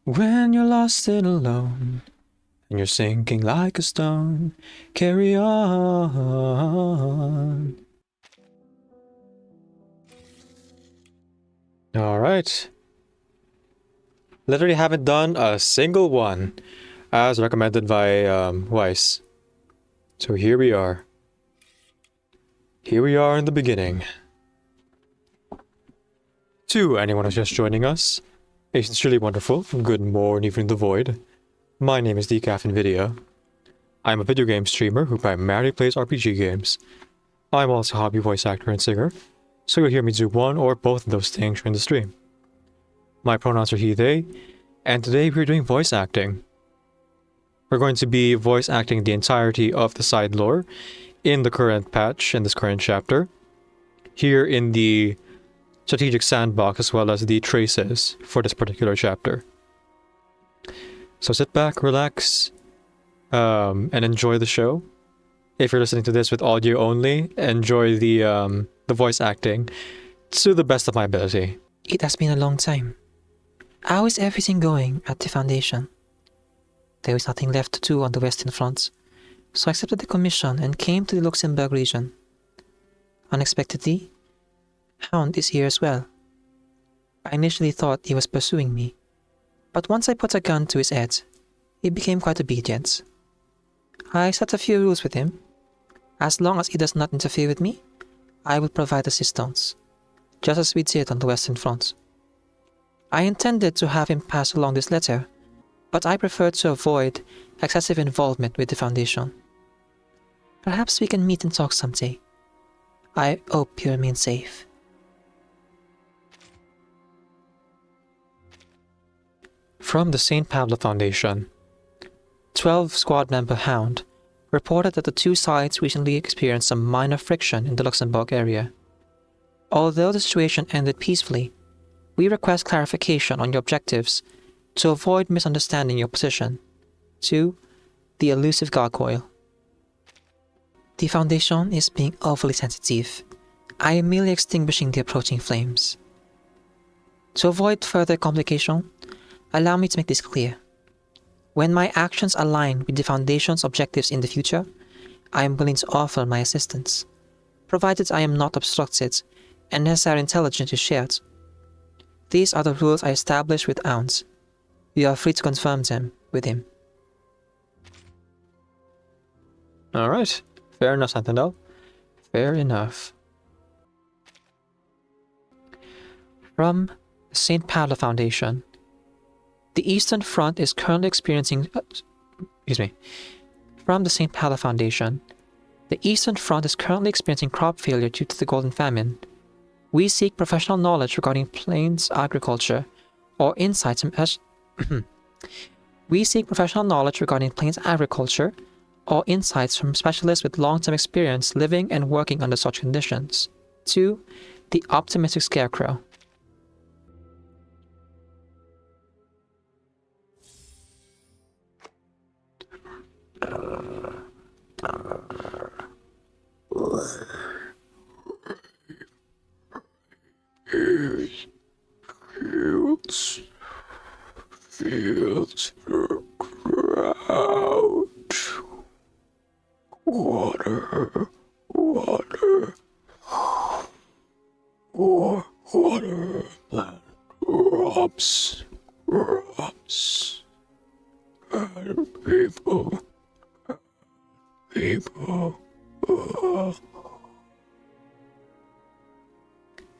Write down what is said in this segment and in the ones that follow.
When you're lost and alone, and you're sinking like a stone, carry on. Alright. Literally haven't done a single one, as recommended by Weiss. So here we are. Here we are in the beginning. To anyone who's just joining us, a sincerely wonderful good morning from the void. My name is Decaf Nvidia. I'm a video game streamer who primarily plays RPG games. I'm also a hobby voice actor and singer, so you'll hear me do one or both of those things during the stream. My pronouns are he, they, and today we're doing voice acting. We're going to be voice acting the entirety of the side lore in the current patch, in this current chapter, here in the strategic sandbox as well as the traces for this particular chapter. So sit back, relax, and enjoy the show. If you're listening to this with audio only, enjoy the voice acting to the best of my ability. It has been a long time. How is everything going at the Foundation? There is nothing left to do on the Western Front, so I accepted the commission and came to the Luxembourg region. Unexpectedly, Hound is here as well. I initially thought he was pursuing me, but once I put a gun to his head, he became quite obedient. I set a few rules with him. As long as he does not interfere with me, I will provide assistance, just as we did on the Western Front. I intended to have him pass along this letter, but I preferred to avoid excessive involvement with the Foundation. Perhaps we can meet and talk someday. I hope you remain safe. From the St. Pablo Foundation, 12 squad member Hound reported that the two sides recently experienced some minor friction in the Luxembourg area. Although the situation ended peacefully, we request clarification on your objectives to avoid misunderstanding your position. To the Elusive Gargoyle. The Foundation is being overly sensitive. I am merely extinguishing the approaching flames. To avoid further complication, allow me to make this clear. When my actions align with the Foundation's objectives in the future, I am willing to offer my assistance, provided I am not obstructed and necessary intelligence is shared. These are the rules I established with Ounce. You are free to confirm them with him. Alright, fair enough, Sentinel. Fair enough. From the St. Pablo Foundation, the Eastern Front is currently experiencing... From the St. Pablo Foundation, the Eastern Front is currently experiencing crop failure due to the Golden Famine. We seek professional knowledge regarding plains agriculture or insights from... We seek professional knowledge regarding plains agriculture or insights from specialists with long-term experience living and working under such conditions. To the optimistic Scarecrow. Fields the crowd. Water, water, more water, and crops, and people.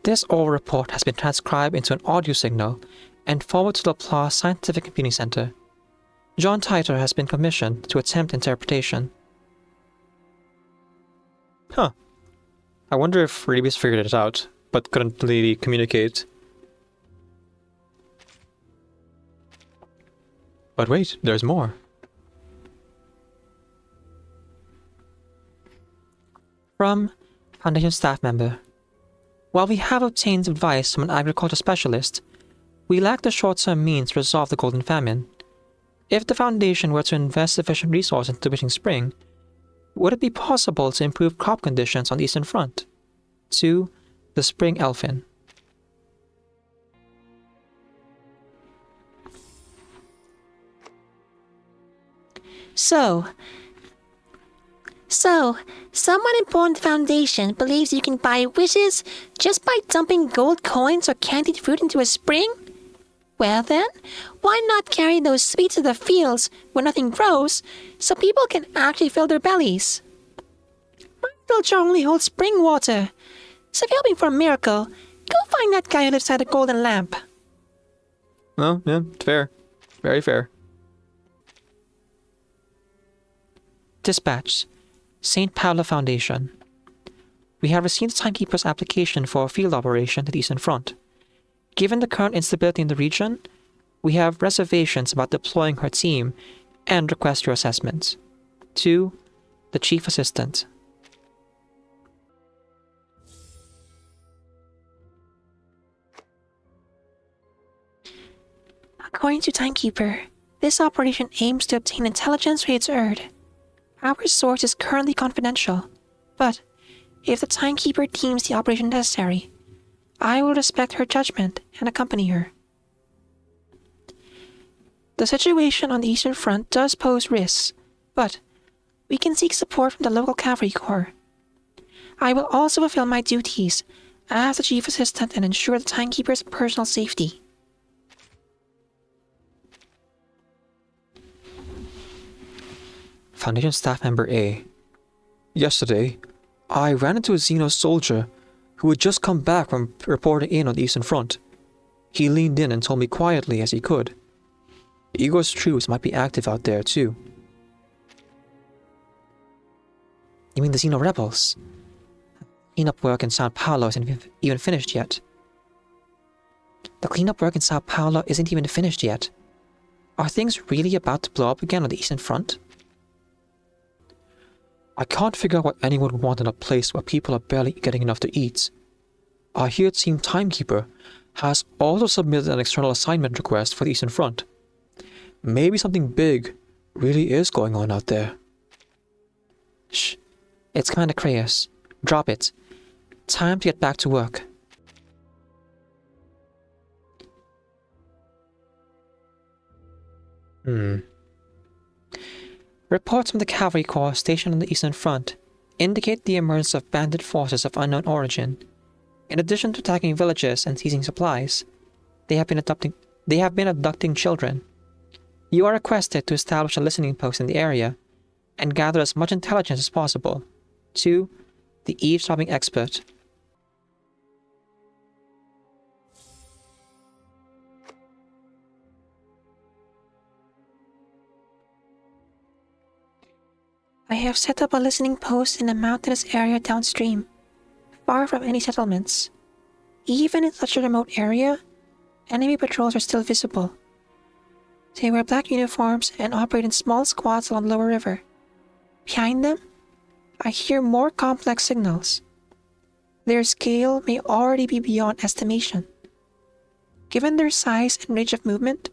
This oral report has been transcribed into an audio signal and forwarded to the Laplace Scientific Computing Center. John Titer has been commissioned to attempt interpretation. Huh. I wonder if Rebus figured it out, but couldn't really communicate. But wait, there's more. From Foundation staff member. While we have obtained advice from an agriculture specialist, we lack the short-term means to resolve the Golden Famine. If the Foundation were to invest sufficient resources into Wishing Spring, would it be possible to improve crop conditions on the Eastern Front? To the Spring Elfin. So, someone important foundation believes you can buy wishes just by dumping gold coins or candied fruit into a spring? Well then, why not carry those sweets to the fields where nothing grows so people can actually fill their bellies? My little jar only holds spring water, so if you're hoping for a miracle, go find that guy who lives by the golden lamp. Oh, yeah, fair. Very fair. Dispatch, St. Paolo Foundation. We have received the timekeeper's application for a field operation to the Eastern Front. Given the current instability in the region, we have reservations about deploying her team and request your assessment. To the Chief Assistant. According to Timekeeper, this operation aims to obtain intelligence rates Earth. Our source is currently confidential, but if the Timekeeper deems the operation necessary, I will respect her judgment and accompany her. The situation on the Eastern Front does pose risks, but we can seek support from the local cavalry corps. I will also fulfill my duties as the Chief Assistant and ensure the Timekeeper's personal safety. Foundation Staff Member A. Yesterday, I ran into a Xeno soldier who had just come back from reporting in on the Eastern Front. He leaned in and told me quietly as he could. Igor's troops might be active out there too. You mean the Xeno rebels? Cleanup work in Sao Paulo isn't even finished yet. The cleanup work in Sao Paulo isn't even finished yet. Are things really about to blow up again on the Eastern Front? I can't figure out what anyone would want in a place where people are barely getting enough to eat. I hear Team Timekeeper has also submitted an external assignment request for the Eastern Front. Maybe something big really is going on out there. Shh. It's Commander Creyas. Drop it. Time to get back to work. Reports from the Cavalry Corps stationed on the Eastern Front indicate the emergence of bandit forces of unknown origin. In addition to attacking villages and seizing supplies, they have been abducting children. You are requested to establish a listening post in the area and gather as much intelligence as possible. To the eavesdropping expert. I have set up a listening post in a mountainous area downstream, far from any settlements. Even in such a remote area, enemy patrols are still visible. They wear black uniforms and operate in small squads along the lower river. Behind them, I hear more complex signals. Their scale may already be beyond estimation. Given their size and range of movement,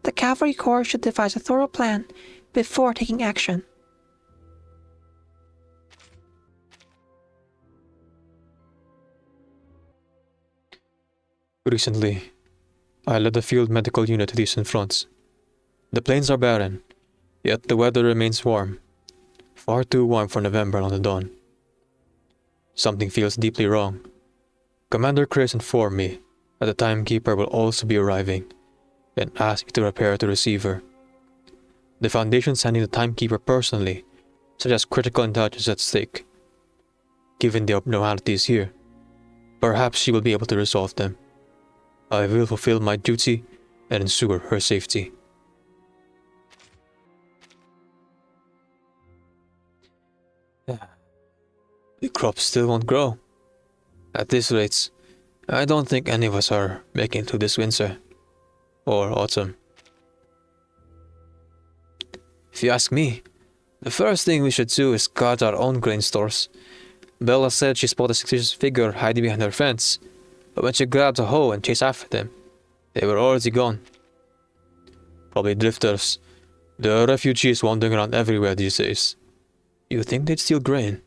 the Cavalry Corps should devise a thorough plan before taking action. Recently, I led the field medical unit to the Eastern Fronts. The plains are barren, yet the weather remains warm. Far too warm for November on the dawn. Something feels deeply wrong. Commander Chris informed me that the Timekeeper will also be arriving and asked me to prepare to receive her. The Foundation sending the Timekeeper personally suggests critical intelligence at stake. Given the abnormalities here, perhaps she will be able to resolve them. I will fulfill my duty and ensure her safety. The crops still won't grow. At this rate, I don't think any of us are making it through this winter or autumn. If you ask me, the first thing we should do is guard our own grain stores. Bella said she spotted a suspicious figure hiding behind her fence, but when she grabbed a hoe and chased after them, they were already gone. Probably drifters. There are refugees wandering around everywhere these days. You think they'd steal grain?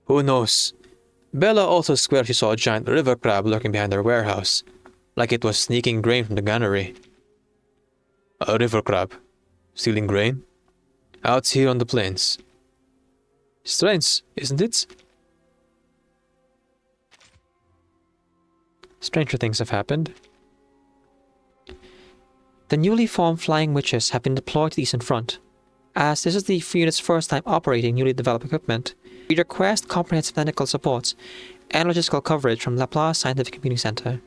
Who knows? Bella also swears she saw a giant river crab lurking behind her warehouse, like it was sneaking grain from the granary. A river crab? Stealing grain? out here on the plains. Strange, isn't it? Stranger things have happened. The newly formed Flying Witches have been deployed to the Eastern Front. As this is the unit's first time operating newly developed equipment, we request comprehensive technical support and logistical coverage from Laplace Scientific Computing Center.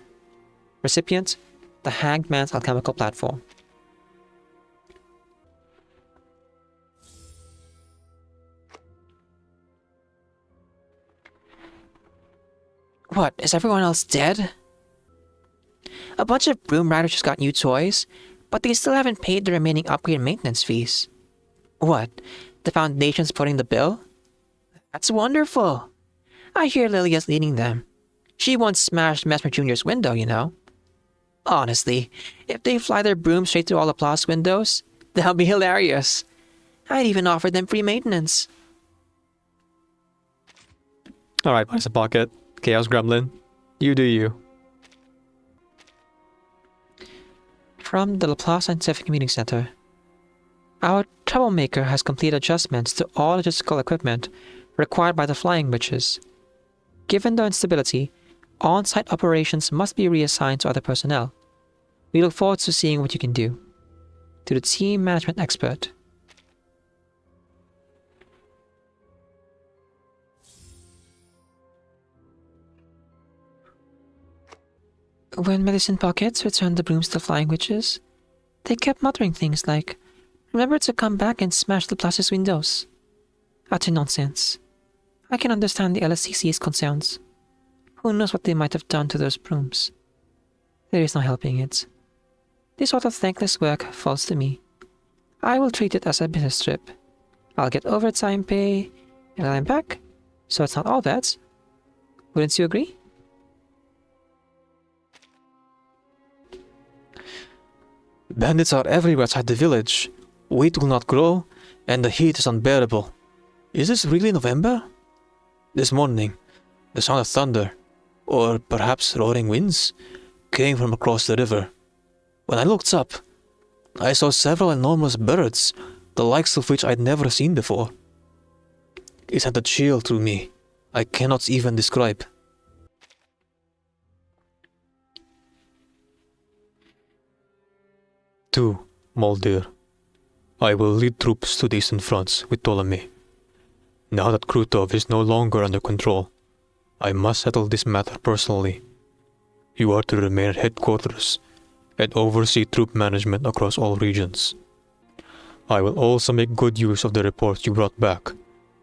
Recipient, the Hanged Man's Alchemical Platform. What, is everyone else dead? A bunch of broom riders just got new toys, but they still haven't paid the remaining upgrade and maintenance fees. What, the Foundation's footing the bill? That's wonderful. I hear Lilia's leading them. She once smashed Mesmer Jr.'s window, you know. Honestly, if they fly their broom straight through all the Plus windows, that'll be hilarious. I'd even offer them free maintenance. Alright, Mice Pocket, Chaos Gremlin. You do you. From the Laplace Scientific Computing Center. Our troublemaker has completed adjustments to all logistical equipment required by the Flying Witches. Given the instability, on-site operations must be reassigned to other personnel. We look forward to seeing what you can do. To the team management expert. When Medicine Pockets returned the brooms to the Flying Witches, they kept muttering things like, "Remember to come back and smash the Plaza's windows." Utter nonsense. I can understand the LSCC's concerns. Who knows what they might have done to those brooms? There is no helping it. This sort of thankless work falls to me. I will treat it as a business trip. I'll get overtime pay, and I'm back, so it's not all bad. Wouldn't you agree? Bandits are everywhere outside the village. Wheat will not grow, and the heat is unbearable. Is this really November? This morning, the sound of thunder, or perhaps roaring winds, came from across the river. When I looked up, I saw several enormous birds, the likes of which I'd never seen before. It sent a chill through me I cannot even describe. Two, Moldir. I will lead troops to the eastern fronts with Ptolemy. Now that Krutov is no longer under control, I must settle this matter personally. You are to remain at headquarters and oversee troop management across all regions. I will also make good use of the report you brought back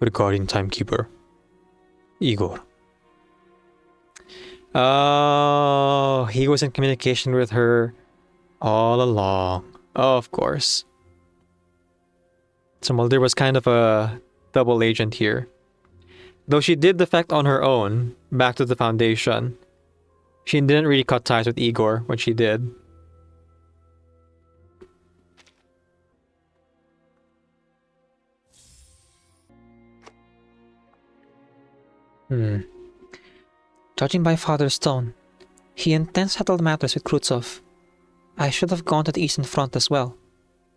regarding Timekeeper. Igor. Oh, he was in communication with her all along. Oh, of course. So Mulder was kind of a double agent here. Though she did defect on her own back to the Foundation, she didn't really cut ties with Igor when she did. Judging by Father's tone, he intends to settle matters with Krutov. I should have gone to the Eastern Front as well,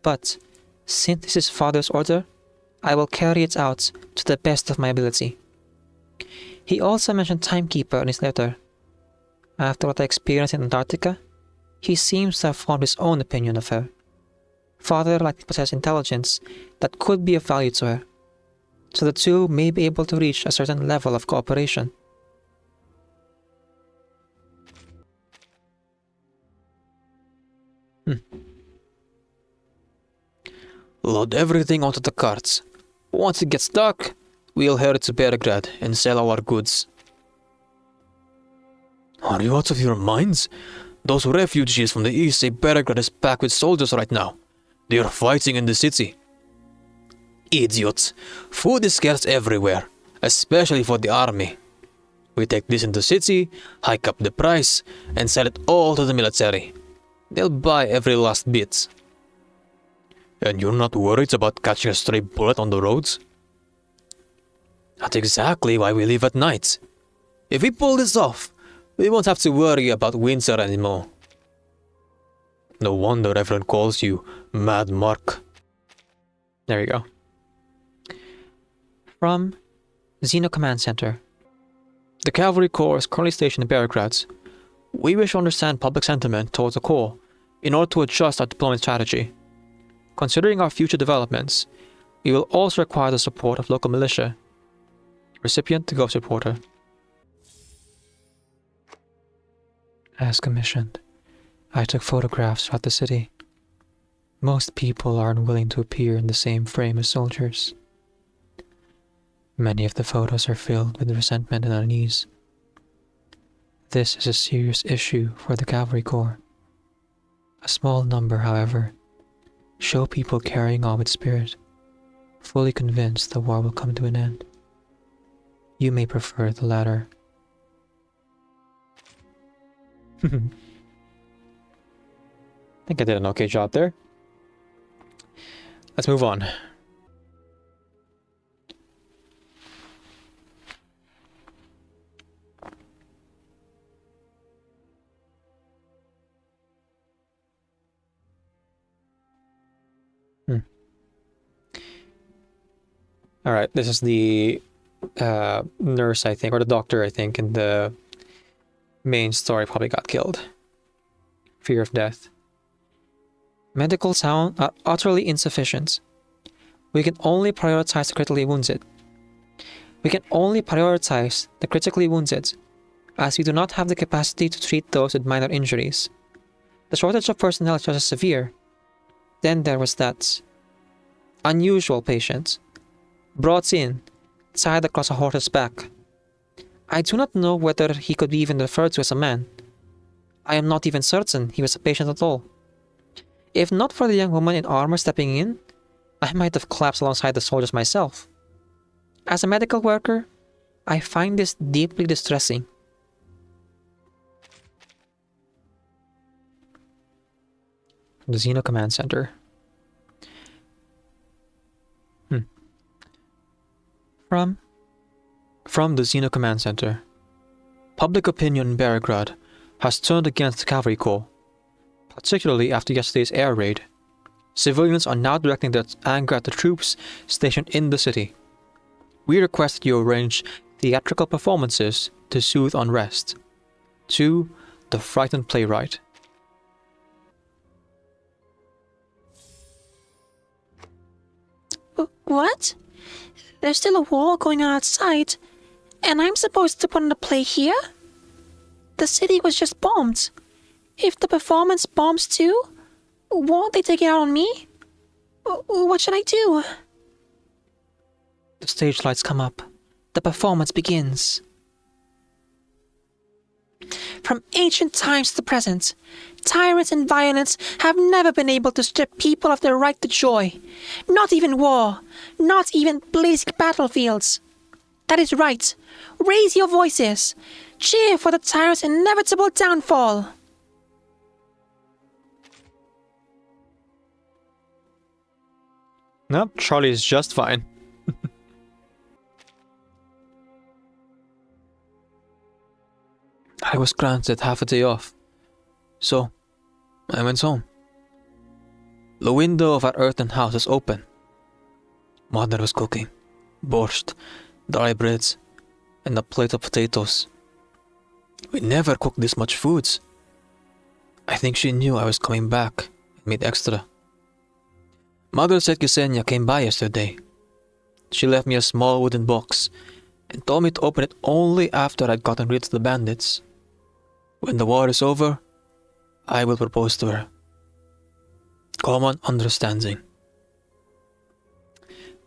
but since this is Father's order, I will carry it out to the best of my ability. He also mentioned Timekeeper in his letter. After what I experienced in Antarctica, he seems to have formed his own opinion of her. Father likely possesses intelligence that could be of value to her, so the two may be able to reach a certain level of cooperation. Load everything onto the carts. Once it gets dark, we'll head to Belgrade and sell our goods. Are you out of your minds? Those refugees from the east say Belgrade is packed with soldiers right now. They are fighting in the city. Idiots! Food is scarce everywhere, especially for the army. We take this into the city, hike up the price, and sell it all to the military. They'll buy every last bit. And you're not worried about catching a stray bullet on the roads? That's exactly why we leave at night. If we pull this off, we won't have to worry about winter anymore. No wonder everyone calls you Mad Mark. There you go. From Xeno Command Center. The Cavalry Corps is currently stationed in Belgrade. We wish to understand public sentiment towards the Corps in order to adjust our deployment strategy. Considering our future developments, we will also require the support of local militia. Recipient, the Ghost Reporter. As commissioned, I took photographs throughout the city. Most people are unwilling to appear in the same frame as soldiers. Many of the photos are filled with resentment and unease. This is a serious issue for the Cavalry Corps. A small number, however, show people carrying on with spirit, fully convinced the war will come to an end. You may prefer the latter. I think I did an okay job there. Let's move on. Alright, this is the nurse, I think, or the doctor, I think, in the main story probably got killed. Fear of death. Medical sound are utterly insufficient. We can only prioritize the critically wounded. As we do not have the capacity to treat those with minor injuries. The shortage of personnel is just as severe. Then there was that unusual patient, brought in, tied across a horse's back. I do not know whether he could be even referred to as a man. I am not even certain he was a patient at all. If not for the young woman in armor stepping in, I might have collapsed alongside the soldiers myself. As a medical worker, I find this deeply distressing. The Xeno Command Center. From the Xeno Command Center. Public opinion in Belgrade has turned against the Cavalry Corps, particularly after yesterday's air raid. Civilians are now directing their anger at the troops stationed in the city. We request that you arrange theatrical performances to soothe unrest. To the Frightened Playwright. What? There's still a war going on outside, and I'm supposed to put on a play here? The city was just bombed. If the performance bombs too, won't they take it out on me? What should I do? The stage lights come up. The performance begins. From ancient times to the present, tyrants and violence have never been able to strip people of their right to joy. Not even war. Not even blazing battlefields. That is right. Raise your voices. Cheer for the tyrant's inevitable downfall. Nope, Charlie is just fine. I was granted half a day off, so I went home. The window of our earthen house is open. Mother was cooking borscht, dry breads, and a plate of potatoes. We never cooked this much food. I think she knew I was coming back and made extra. Mother said Ksenia came by yesterday. She left me a small wooden box and told me to open it only after I'd gotten rid of the bandits. When the war is over, I will propose to her. Common understanding.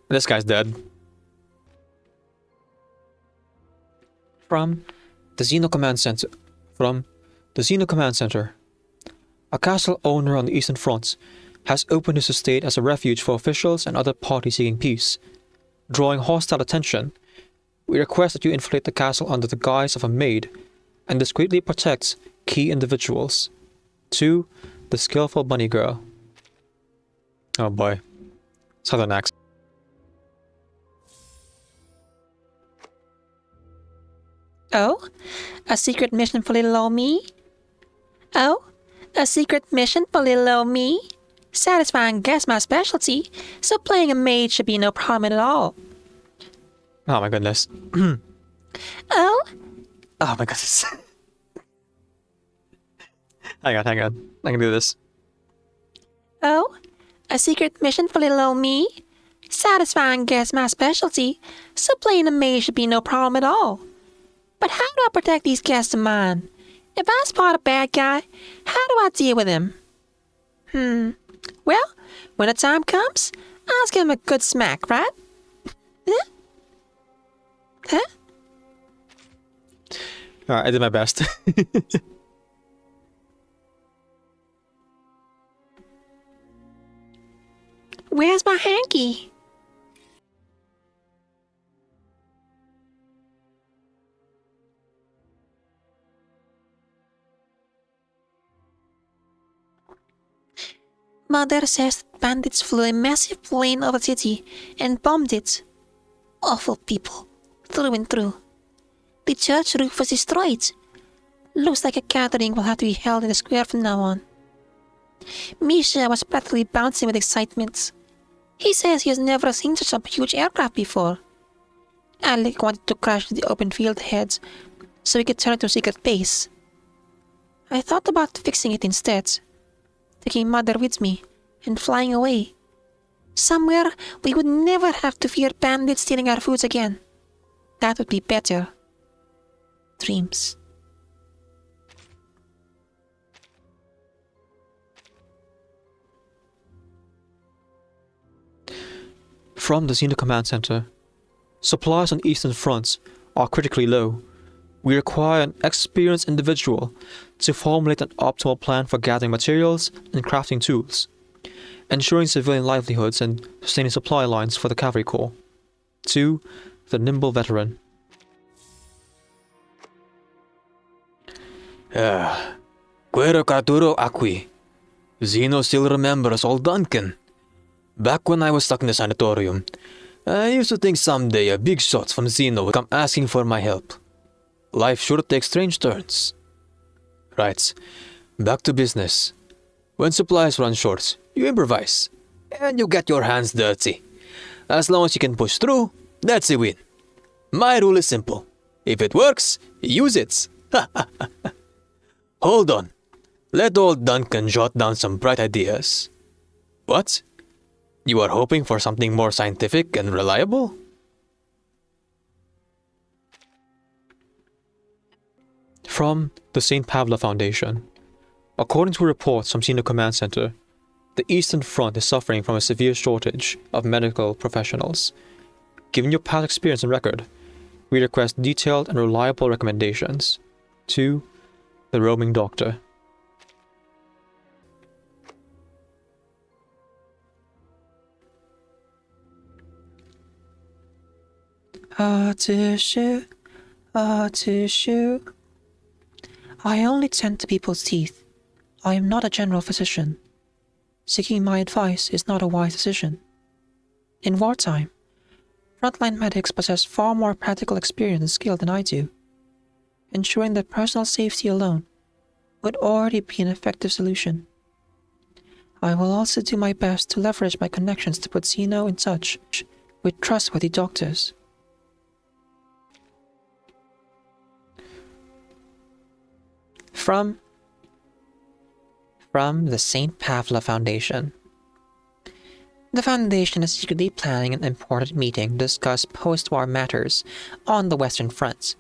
This guy's dead. From The Xeno Command Center. From the Xeno Command Center. A castle owner on the Eastern Front has opened his estate as a refuge for officials and other parties seeking peace. Drawing hostile attention, we request that you infiltrate the castle under the guise of a maid and discreetly protect key individuals. To the Skillful Bunny Girl. Oh boy. Southern accent. Oh? A secret mission for little old me? Oh? A secret mission for little old me? Satisfying guess my specialty, so playing a maid should be no problem at all. Oh my goodness. Oh, Oh my goodness. Hang on. I can do this. oh, a secret mission for little old me? Satisfying guests my specialty, so playing a mage should be no problem at all. But how do I protect these guests of mine? If I spot a bad guy, how do I deal with him? Well, when the time comes, I'll give him a good smack, right? Huh? Huh? Alright, I did my best. Where's my hanky? Mother says that bandits flew a massive plane over the city and bombed it. Awful people, through and through. The church roof was destroyed. Looks like a gathering will have to be held in the square from now on. Misha was practically bouncing with excitement. He says he has never seen such a huge aircraft before. Alec wanted to crash the open field ahead so we could turn it to a secret base. I thought about fixing it instead, taking Mother with me and flying away. Somewhere we would never have to fear bandits stealing our foods again. That would be better. Dreams. From the Xeno Command Center. Supplies on Eastern fronts are critically low. We require an experienced individual to formulate an optimal plan for gathering materials and crafting tools, ensuring civilian livelihoods and sustaining supply lines for the Cavalry Corps. 2. The nimble veteran. Guero Carturo Acqui. Zeno still remembers old Duncan. Back when I was stuck in the sanatorium, I used to think someday a big shot from Zeno would come asking for my help. Life sure takes strange turns. Right, back to business. When supplies run short, you improvise, and you get your hands dirty. As long as you can push through, that's a win. My rule is simple. If it works, use it. Hold on. Let old Duncan jot down some bright ideas. What? You are hoping for something more scientific and reliable? From the St. Pavla Foundation. According to reports from Xeno Command Center, the Eastern Front is suffering from a severe shortage of medical professionals. Given your past experience and record, we request detailed and reliable recommendations. 2. The roaming doctor. A tissue. I only tend to people's teeth. I am not a general physician. Seeking my advice is not a wise decision. In wartime, frontline medics possess far more practical experience and skill than I do. Ensuring that personal safety alone would already be an effective solution. I will also do my best to leverage my connections to put Zeno in touch with trustworthy doctors. From the St. Pavla Foundation. The Foundation is secretly planning an important meeting to discuss post-war matters on the Western Front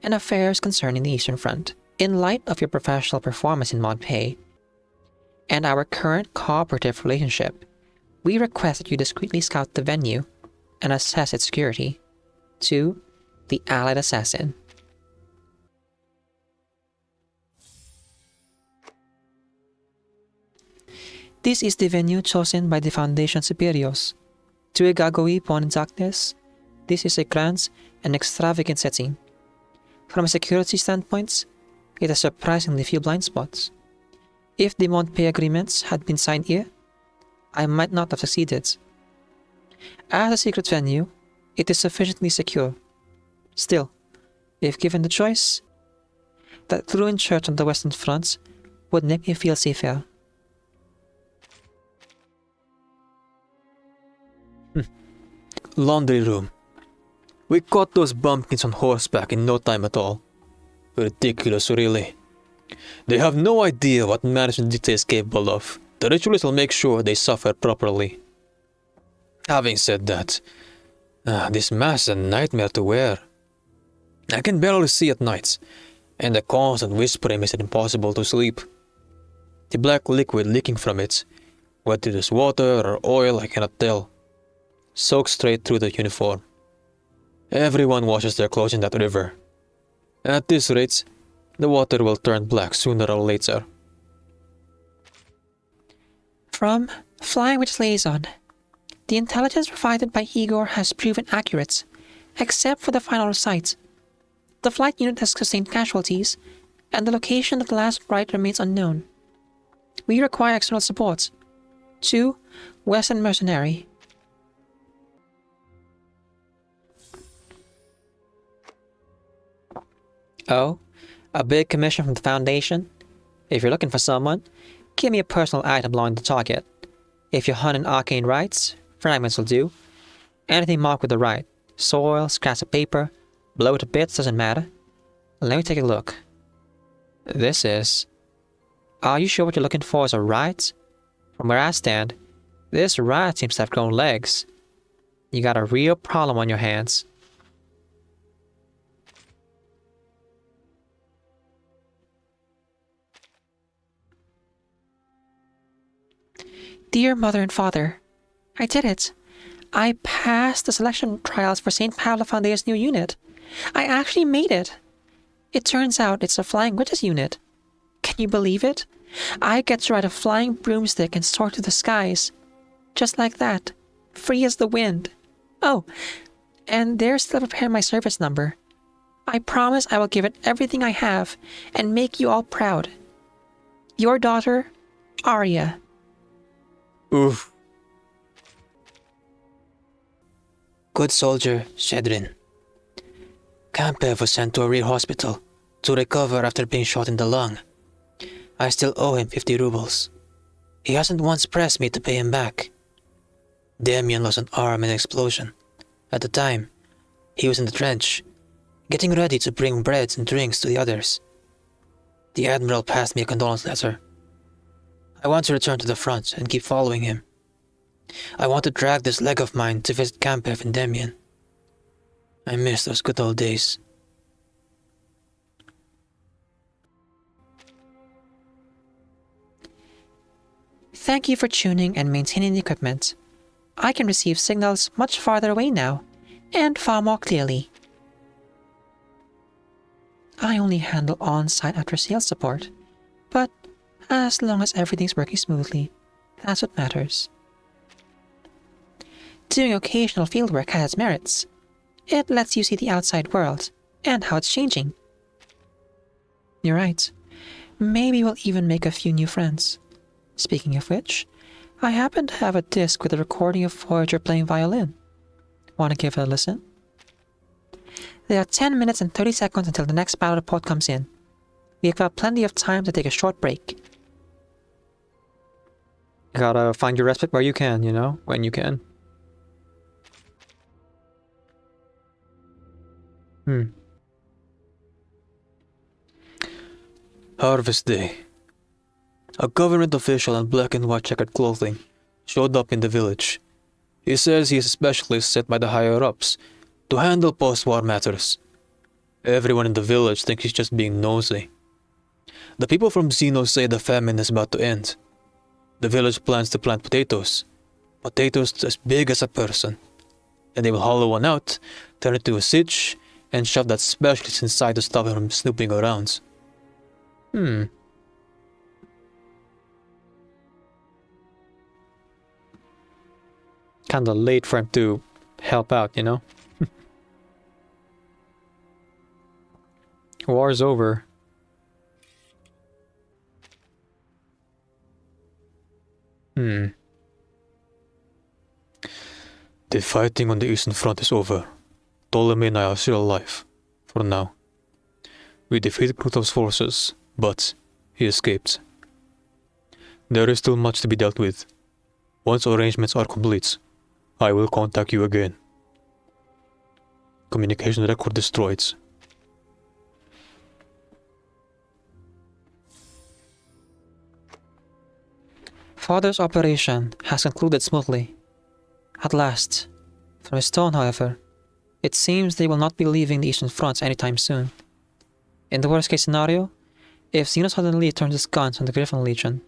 and affairs concerning the Eastern Front. In light of your professional performance in Montpellier and our current cooperative relationship, we request that you discreetly scout the venue and assess its security. 2. The Allied Assassin. This is the venue chosen by the Foundation Superiors. To a Gargoyle born in darkness, this is a grand and extravagant setting. From a security standpoint, it has surprisingly few blind spots. If the Montpellier agreements had been signed here, I might not have succeeded. As a secret venue, it is sufficiently secure. Still, if given the choice, that ruined church on the Western Front would make me feel safer. Laundry room. We caught those bumpkins on horseback in no time at all. Ridiculous, really. They have no idea what management dictate is capable of. The ritualists will make sure they suffer properly. Having said that, this mask is a nightmare to wear. I can barely see at nights, and the constant whispering makes it impossible to sleep. The black liquid leaking from it, whether it is water or oil I cannot tell, soaks straight through the uniform. Everyone washes their clothes in that river. At this rate, the water will turn black sooner or later. From Flying Witch Liaison. The intelligence provided by Igor has proven accurate, except for the final site. The flight unit has sustained casualties, and the location of the last flight remains unknown. We require external support. To Western Mercenary. Oh, a big commission from the Foundation? If you're looking for someone, give me a personal item belonging to the target. If you're hunting arcane rites, fragments will do. Anything marked with the rite. Soil, scraps of paper, blow it to bits, doesn't matter. Let me take a look. This is... Are you sure what you're looking for is a rite? From where I stand, this rite seems to have grown legs. You got a real problem on your hands. Dear Mother and Father, I did it. I passed the selection trials for St. Pablo Foundation's new unit. I actually made it. It turns out it's a Flying Witches unit. Can you believe it? I get to ride a flying broomstick and soar through the skies. Just like that. Free as the wind. Oh, and they're still preparing my service number. I promise I will give it everything I have and make you all proud. Your daughter, Arya. Oof. Good soldier, Shedrin. Campev was sent to a real hospital to recover after being shot in the lung. I still owe him 50 rubles. He hasn't once pressed me to pay him back. Damien lost an arm in an explosion. At the time, he was in the trench, getting ready to bring bread and drinks to the others. The Admiral passed me a condolence letter. I want to return to the front and keep following him. I want to drag this leg of mine to visit Campev and Damien. I miss those good old days. Thank you for tuning and maintaining the equipment. I can receive signals much farther away now, and far more clearly. I only handle on-site after-sales support, but as long as everything's working smoothly, that's what matters. Doing occasional fieldwork has its merits. It lets you see the outside world, and how it's changing. You're right. Maybe we'll even make a few new friends. Speaking of which, I happen to have a disc with a recording of Voyager playing violin. Want to give it a listen? There are 10 minutes and 30 seconds until the next battle report comes in. We have got plenty of time to take a short break. Gotta find your respite where you can, you know, when you can. Harvest Day. A government official in black and white checkered clothing showed up in the village. He says he is a specialist sent by the higher-ups to handle post-war matters. Everyone in the village thinks he's just being nosy. The people from Xeno say the famine is about to end. The village plans to plant potatoes as big as a person. Then they will hollow one out, turn it into a sitch, and shove that specialist inside to stop him from snooping around. Kinda late for him to help out, you know? War's over. The fighting on the Eastern Front is over. Ptolemy and I are still alive. For now. We defeated Krutov's forces, but he escaped. There is still much to be dealt with. Once arrangements are complete, I will contact you again. Communication record destroyed. Father's operation has concluded smoothly. At last. From his tone, however, it seems they will not be leaving the Eastern Front anytime soon. In the worst case scenario, if Xeno suddenly turns his guns on the Griffin Legion,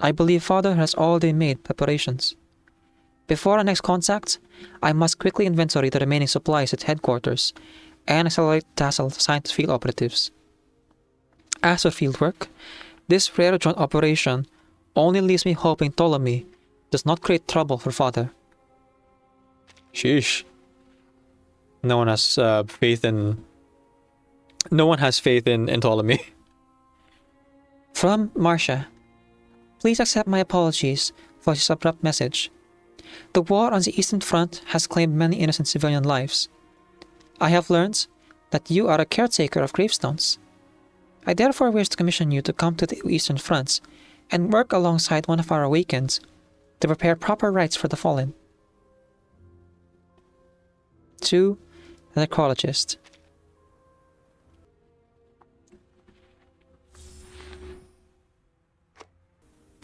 I believe Father has already made preparations. Before our next contact, I must quickly inventory the remaining supplies at headquarters and accelerate the task assigned to field operatives. As for field work, this rare joint operation only leaves me hoping Ptolemy does not create trouble for Father. Sheesh. No one has faith in Ptolemy. From Marsha. Please accept my apologies for this abrupt message. The war on the Eastern Front has claimed many innocent civilian lives. I have learned that you are a caretaker of gravestones. I therefore wish to commission you to come to the Eastern Front and work alongside one of our awakened to prepare proper rites for the fallen. To the necrologist.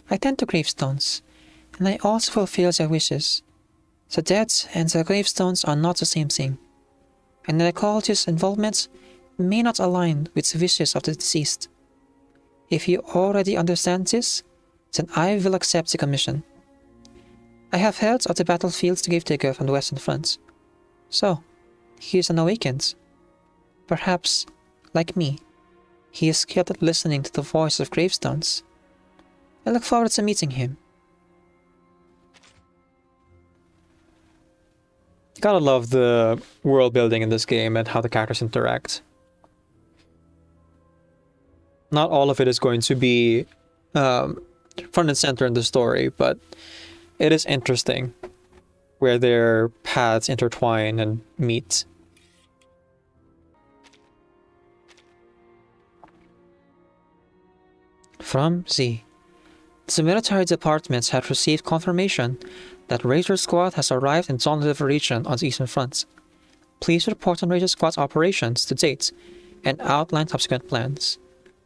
I tend to gravestones, and I also fulfill their wishes. The dead and the gravestones are not the same thing, and the necrologist's involvement may not align with the wishes of the deceased. If you already understand this, then I will accept the commission. I have heard of the battlefields to Gravetaker from the Western Front. So, he is an awakened. Perhaps, like me, he is skilled at listening to the voice of gravestones. I look forward to meeting him. Gotta love the world building in this game and how the characters interact. Not all of it is going to be front and center in the story, but it is interesting where their paths intertwine and meet. From Z. The military departments have received confirmation that Razor Squad has arrived in Zone River region on the Eastern Front. Please report on Razor Squad's operations to date and outline subsequent plans.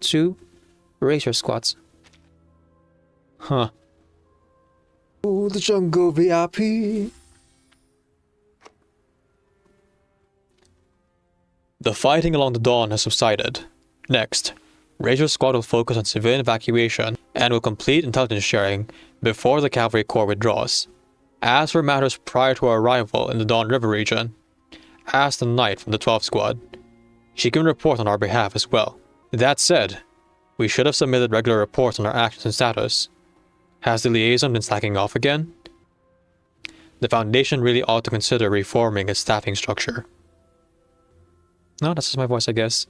To Razor Squads. Huh. Oh, the jungle VIP. The fighting along the Dawn has subsided. Next, Razor Squad will focus on civilian evacuation and will complete intelligence sharing before the Cavalry Corps withdraws. As for matters prior to our arrival in the Dawn River region, ask the Knight from the 12th Squad. She can report on our behalf as well. That said, we should have submitted regular reports on our actions and status. Has the liaison been slacking off again? The Foundation really ought to consider reforming its staffing structure. No, that's just my voice, I guess.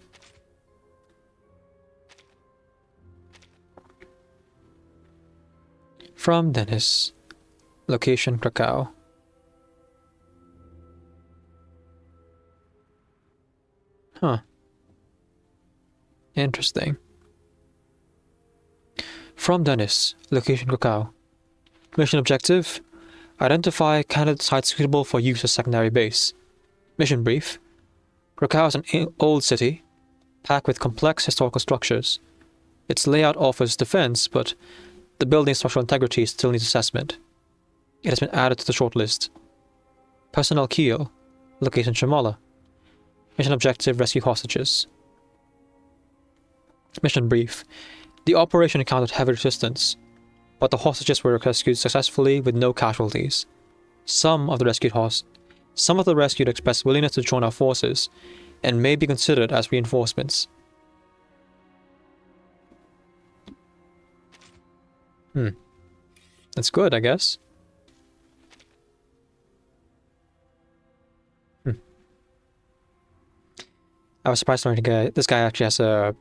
From Dennis. Location Krakow. Huh. Interesting. From Dennis. Location Krakow. Mission objective: identify candidate sites suitable for use as secondary base. Mission brief: Krakow is an old city, packed with complex historical structures. Its layout offers defense, but the building's structural integrity still needs assessment. It has been added to the shortlist. Personnel Keel, location Shamala. Mission objective: rescue hostages. Mission brief: the operation encountered heavy resistance, but the hostages were rescued successfully with no casualties. Some of the rescued expressed willingness to join our forces and may be considered as reinforcements. That's good, I guess. I was surprised to learn this guy actually has a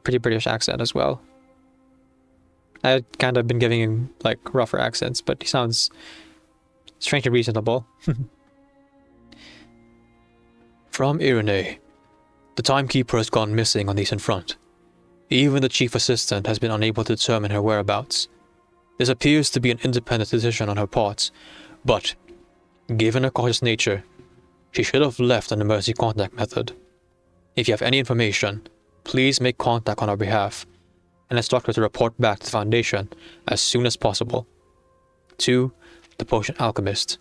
pretty British accent as well. I had kind of been giving him like rougher accents, but he sounds strangely reasonable. From Irene. The timekeeper has gone missing on the Eastern Front. Even the chief assistant has been unable to determine her whereabouts. This appears to be an independent decision on her part, but, given her cautious nature, She should have left an emergency contact method. If you have any information, please make contact on our behalf and instruct her to report back to the Foundation as soon as possible. To the Potion Alchemist.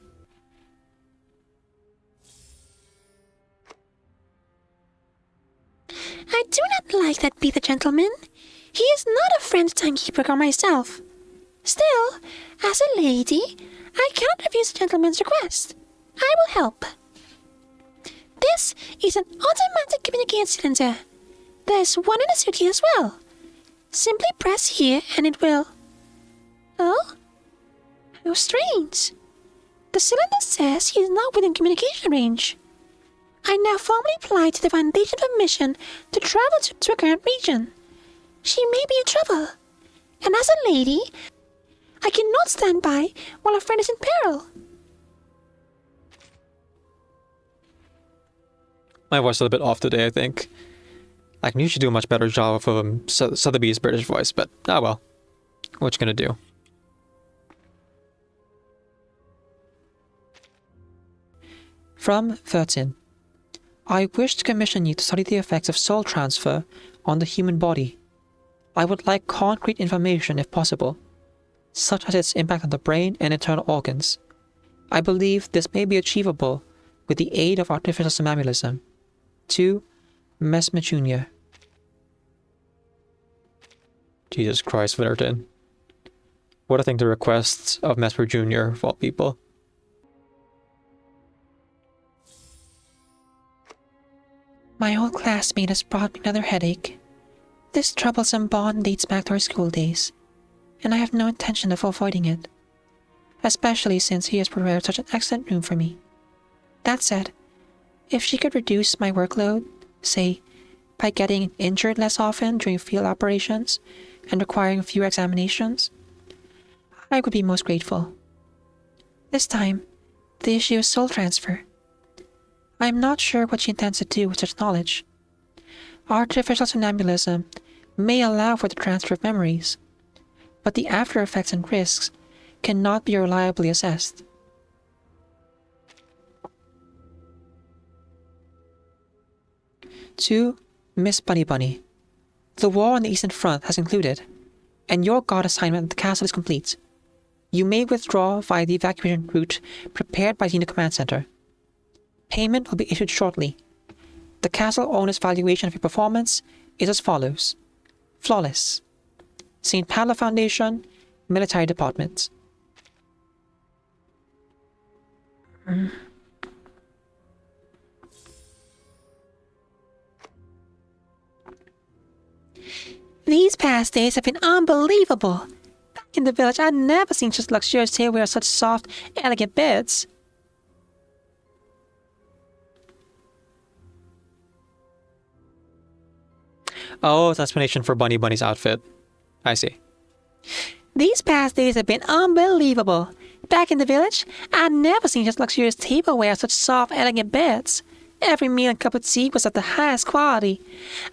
I do not like that be the gentleman. He is not a friend timekeeper or myself. Still, as a lady, I cannot refuse the gentleman's request. I will help. This is an automatic communication cylinder. There's one in the city as well. Simply press here and it will... Oh? How strange. The cylinder says he is not within communication range. I now formally apply to the Foundation permission to travel to a current region. She may be in trouble. And as a lady, I cannot stand by while a friend is in peril. My voice is a bit off today, I think. I can usually do a much better job of Sotheby's British voice, but ah well. What you gonna do? From Vertin. I wish to commission you to study the effects of soul transfer on the human body. I would like concrete information if possible, such as its impact on the brain and internal organs. I believe this may be achievable with the aid of artificial somnambulism. To Mesmer Jr. Jesus Christ, Vertin. What I think the requests of Mesmer Jr. of all people. My old classmate has brought me another headache. This troublesome bond dates back to our school days, and I have no intention of avoiding it, especially since he has prepared such an excellent room for me. That said, if she could reduce my workload, say, by getting injured less often during field operations and requiring fewer examinations, I would be most grateful. This time, the issue is soul transfer. I am not sure what she intends to do with such knowledge. Artificial somnambulism may allow for the transfer of memories, but the after effects and risks cannot be reliably assessed. To Miss Bunny Bunny. The war on the Eastern Front has concluded, and your guard assignment at the castle is complete. You may withdraw via the evacuation route prepared by Xeno Command Center. Payment will be issued shortly. The castle owner's valuation of your performance is as follows. Flawless. St. Pablo Foundation, Military Department. These past days have been unbelievable. Back in the village, I'd never seen such luxurious tableware or such soft, elegant beds. Oh, it's an explanation for Bunny Bunny's outfit. I see. These past days have been unbelievable. Back in the village, I'd never seen such luxurious tableware or such soft, elegant beds. Every meal and cup of tea was of the highest quality.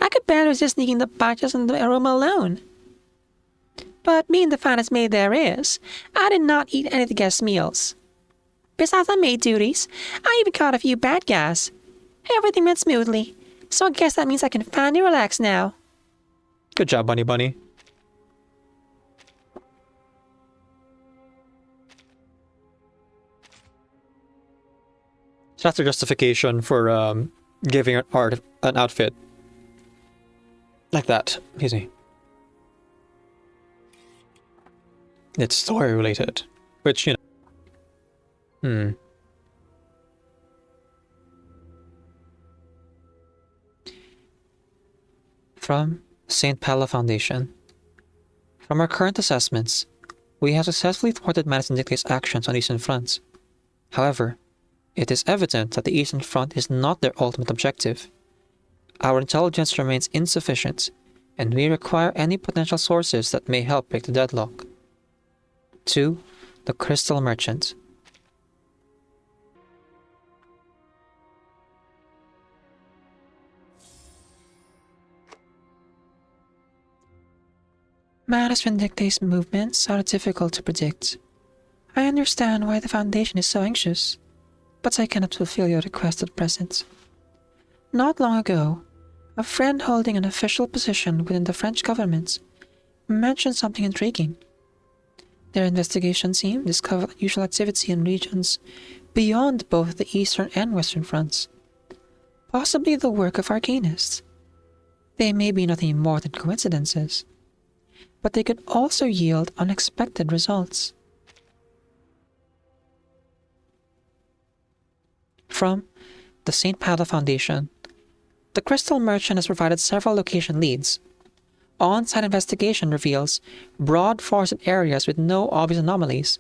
I could barely resist sneaking the bite just in the aroma alone. But being the finest maid there is, I did not eat any of the guests' meals. Besides my maid duties, I even caught a few bad guys. Everything went smoothly, so I guess that means I can finally relax now. Good job, Bunny Bunny. So that's a justification for giving an outfit like that. Excuse me. It's story related, which you know. From St. Pablo Foundation. From our current assessments, we have successfully thwarted Madison Dictate's actions on Eastern Front. However, it is evident that the Eastern Front is not their ultimate objective. Our intelligence remains insufficient, and we require any potential sources that may help break the deadlock. 2. The Crystal Merchant. Madison Dictate's movements are difficult to predict. I understand why the Foundation is so anxious. but I cannot fulfill your request at present. Not long ago, a friend holding an official position within the French government mentioned something intriguing. Their investigation team discovered unusual activity in regions beyond both the eastern and western fronts, possibly the work of arcanists. They may be nothing more than coincidences, but they could also yield unexpected results. From the St. Padua Foundation, the Crystal Merchant has provided several location leads. On-site investigation reveals broad forested areas with no obvious anomalies.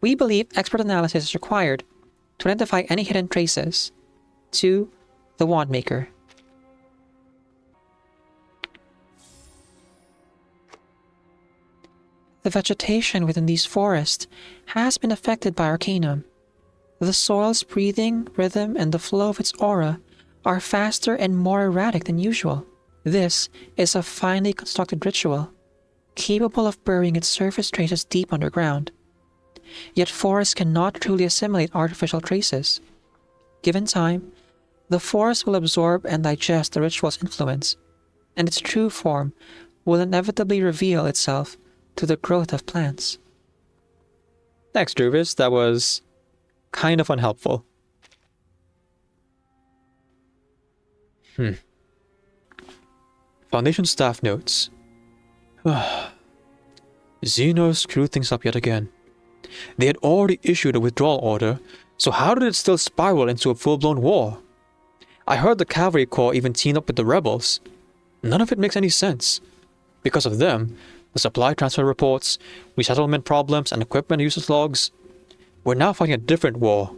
We believe expert analysis is required to identify any hidden traces. To the Wandmaker. The vegetation within these forests has been affected by Arcanum. The soil's breathing, rhythm, and the flow of its aura are faster and more erratic than usual. This is a finely constructed ritual, capable of burying its surface traces deep underground. Yet forests cannot truly assimilate artificial traces. Given time, the forest will absorb and digest the ritual's influence, and its true form will inevitably reveal itself through the growth of plants. Thanks, Druvis. That was kind of unhelpful. Foundation staff notes. Xeno screwed things up yet again. They had already issued a withdrawal order, so how did it still spiral into a full-blown war? I heard the Cavalry Corps even teamed up with the rebels. None of it makes any sense. Because of them, the supply transfer reports, resettlement problems, and equipment usage logs, we're now fighting a different war.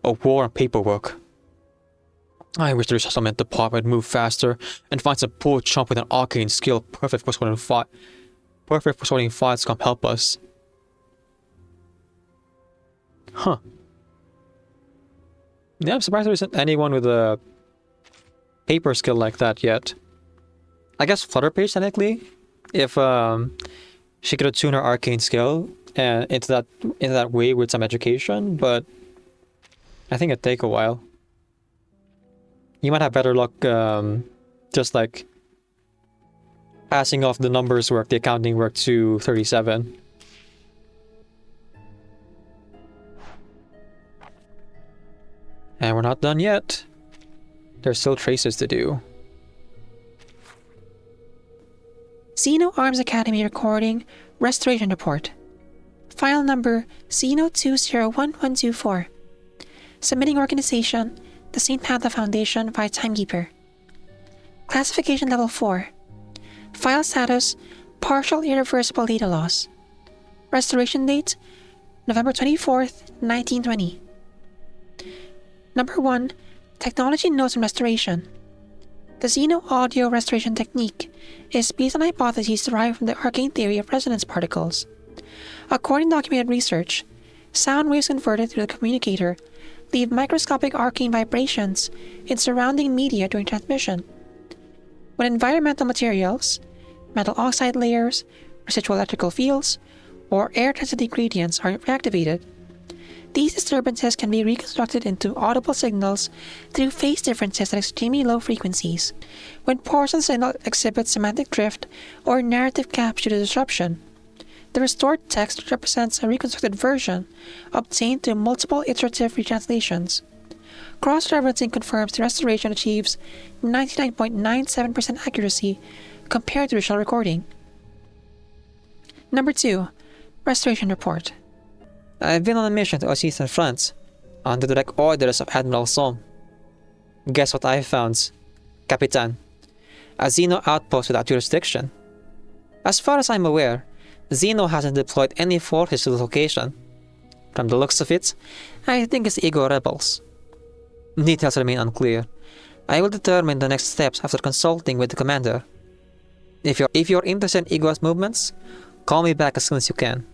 A war on paperwork. I wish the resettlement department moved faster and find some poor chump with an arcane skill perfect for sorting files to come help us. Huh. Yeah, I'm surprised there isn't anyone with a paper skill like that yet. I guess Flutterpage technically, if she could attune her arcane skill and into that way with some education, but I think it'd take a while. You might have better luck just like passing off the numbers work, the accounting work to 37. And we're not done yet. There's still traces to do. Xeno Arms Academy recording Restoration Report. File number Xeno201124. Submitting organization, the St. Padua Foundation via Timekeeper. Classification level 4. File status, partial irreversible data loss. Restoration date, November 24th, 1920. Number 1. Technology Notes and Restoration. The Xeno audio restoration technique is based on hypotheses derived from the arcane theory of resonance particles. According to documented research, sound waves converted through the communicator leave microscopic arcane vibrations in surrounding media during transmission. When environmental materials, metal oxide layers, residual electrical fields, or air density gradients are reactivated, these disturbances can be reconstructed into audible signals through phase differences at extremely low frequencies. When portions of the signal exhibit semantic drift or narrative gaps due to disruption, the restored text represents a reconstructed version obtained through multiple iterative retranslations. Cross-referencing confirms the restoration achieves 99.97% accuracy compared to original recording. Number 2. Restoration Report. I've been on a mission to Eastern France, under the direct orders of Admiral Somme. Guess what I found, Capitan? A Xeno outpost without jurisdiction. As far as I'm aware, Xeno hasn't deployed any forces to the location. From the looks of it, I think it's Ego rebels. Details remain unclear. I will determine the next steps after consulting with the commander. If you're interested in Ego's movements, call me back as soon as you can.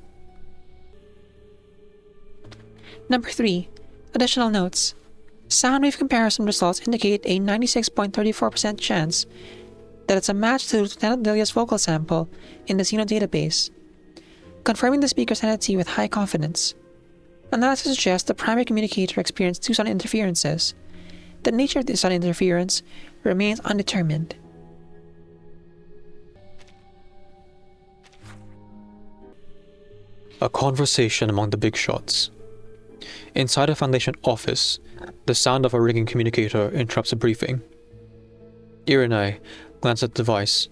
Number 3. Additional notes. Sound wave comparison results indicate a 96.34% chance that it's a match to Lieutenant Delia's vocal sample in the Xeno database, confirming the speaker's identity with high confidence. Analysis suggests the primary communicator experienced 2 sudden interferences. The nature of this sudden interference remains undetermined. A conversation among the big shots. Inside a Foundation office, the sound of a ringing communicator interrupts a briefing. Irene glances at the device,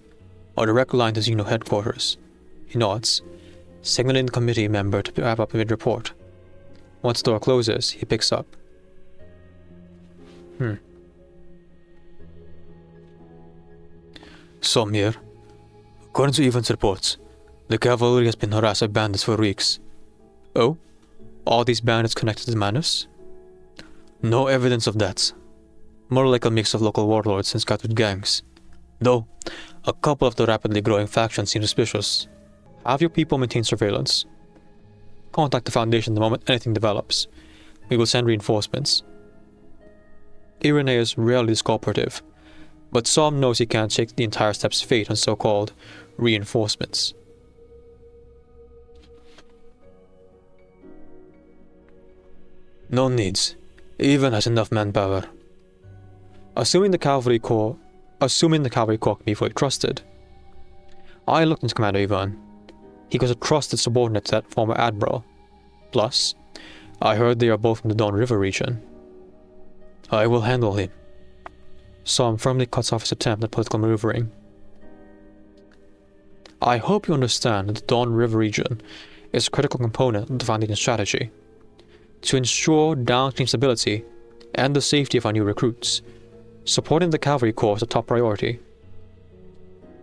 a direct line to Xeno headquarters. He nods, signaling the committee member to wrap up mid-report. Once the door closes, he picks up. So, Mir, according to Evans' reports, the cavalry has been harassed by bandits for weeks. Oh? All these bandits connected to Manus? No evidence of that. More like a mix of local warlords and scattered gangs. Though, a couple of the rapidly growing factions seem suspicious. Have your people maintain surveillance. Contact the Foundation the moment anything develops. We will send reinforcements. Irene is rarely this cooperative, but Som knows he can't shake the entire step's fate on so-called reinforcements. No needs. Even has enough manpower. Assuming the cavalry corps can be fully trusted. I looked into Commander Ivan. He was a trusted subordinate to that former admiral. Plus, I heard they are both from the Don River region. I will handle him. Som firmly cuts off his attempt at political maneuvering. I hope you understand that the Don River region is a critical component of the Foundation strategy. To ensure downstream stability and the safety of our new recruits, supporting the cavalry corps is a top priority.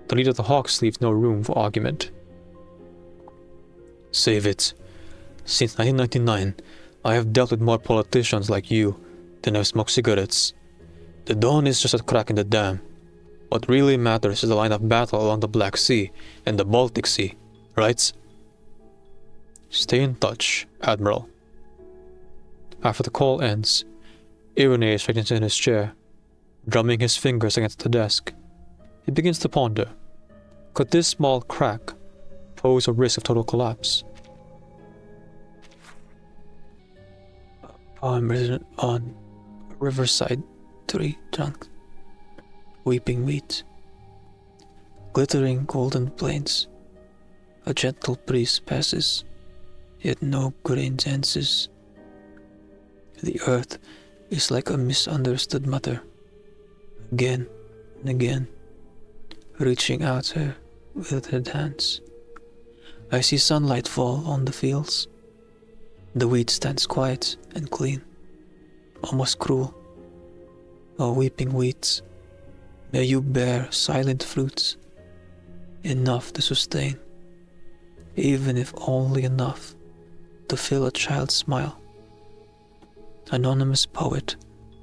The leader of the Hawks leaves no room for argument. Save it. Since 1999, I have dealt with more politicians like you than I've smoked cigarettes. The Dawn is just a crack in the dam. What really matters is the line of battle along the Black Sea and the Baltic Sea, right? Stay in touch, Admiral. After the call ends, Irene straightens in his chair, drumming his fingers against the desk. He begins to ponder. Could this small crack pose a risk of total collapse? I'm resident on Riverside 3 drunk, weeping wheat, glittering golden plains. A gentle breeze passes, yet no grain dances. The earth is like a misunderstood mother, again and again, reaching out her with her hands. I see sunlight fall on the fields. The wheat stands quiet and clean, almost cruel. O weeping wheat, may you bear silent fruits, enough to sustain, even if only enough to fill a child's smile. Anonymous poet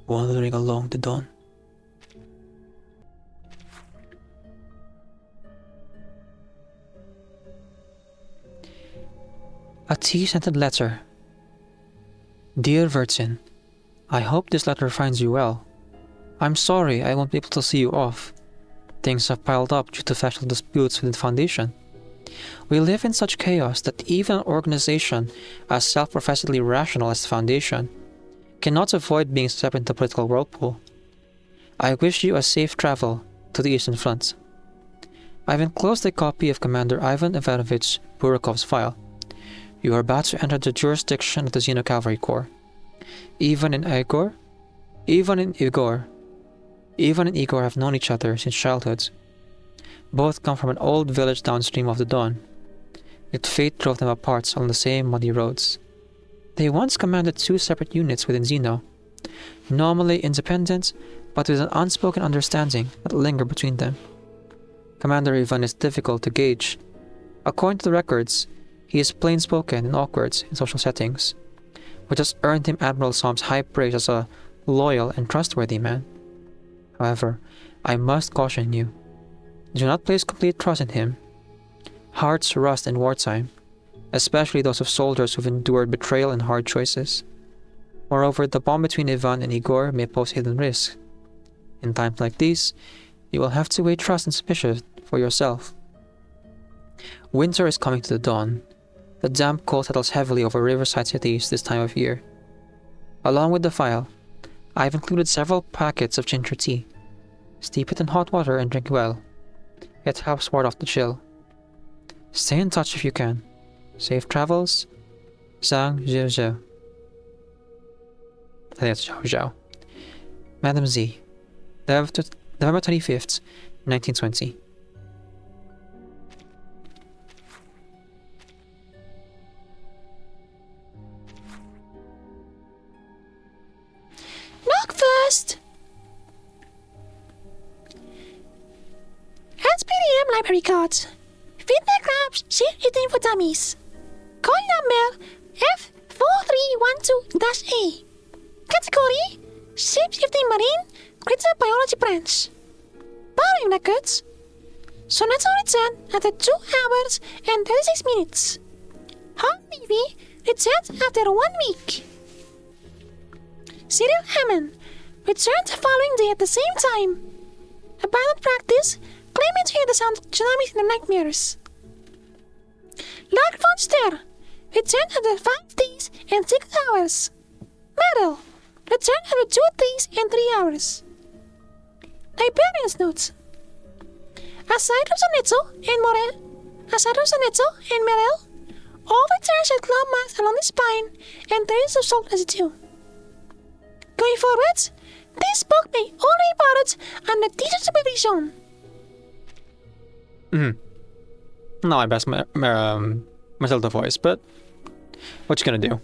wandering along the dawn. A tea-scented letter. Dear Virgin, I hope this letter finds you well. I'm sorry I won't be able to see you off. Things have piled up due to factional disputes within the Foundation. We live in such chaos that even an organization as self-professedly rational as the Foundation cannot avoid being swept into the political whirlpool. I wish you a safe travel to the Eastern Front. I've enclosed a copy of Commander Ivan Ivanovich Burakov's file. You are about to enter the jurisdiction of the Xeno Cavalry Corps. Ivan and Igor have known each other since childhood. Both come from an old village downstream of the Don. Yet fate drove them apart on the same muddy roads. They once commanded 2 separate units within Xeno, normally independent, but with an unspoken understanding that lingered between them. Commander Ivan is difficult to gauge. According to the records, he is plain-spoken and awkward in social settings, which has earned him Admiral Som's high praise as a loyal and trustworthy man. However, I must caution you. Do not place complete trust in him. Hearts rust in wartime, especially those of soldiers who've endured betrayal and hard choices. Moreover, the bond between Ivan and Igor may pose hidden risks. In times like these, you will have to weigh trust and suspicion for yourself. Winter is coming to the dawn. The damp cold settles heavily over riverside cities this time of year. Along with the file, I've included several packets of ginger tea. Steep it in hot water and drink well. It helps ward off the chill. Stay in touch if you can. Safe travels. Zhang Zhou. I think that's Zhao Zhao. Madam Z. November 25th, 1920. Knock first! SPDM library cards. Feedback labs, share eating for dummies. Call number F4312-A. Category: Shape-shifting Marine Critter Biology Branch. Borrowing records. Sonata return after 2 hours and 36 minutes. Home TV returns after 1 week. Serial Hammond returns the following day at the same time. Abandoned practice, claiming to hear the sound of tsunamis in the nightmares. Lord Fonster returns after 5 days and 6 hours. Meryl returns after 2 days and 3 hours. Librarian's notes. Aside from Sonetto and Merel, all returns had claw marks along the spine and traces of salt residue. Going forwards, this book may only be borrowed under teacher supervision. Not my best Matilda voice, but what you gonna do?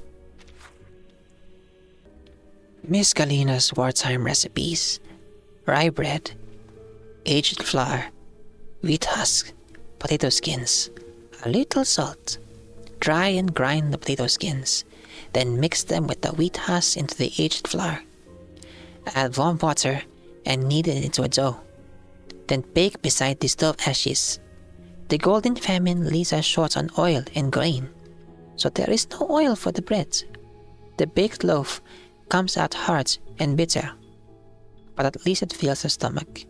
Miss Galina's wartime recipes. Rye bread, aged flour, wheat husk, potato skins, a little salt. Dry and grind the potato skins, then mix them with the wheat husk into the aged flour. Add warm water and knead it into a dough. Then bake beside the stove ashes. The golden famine leaves us short on oil and grain, so there is no oil for the bread. The baked loaf comes out hard and bitter, but at least it fills the stomach.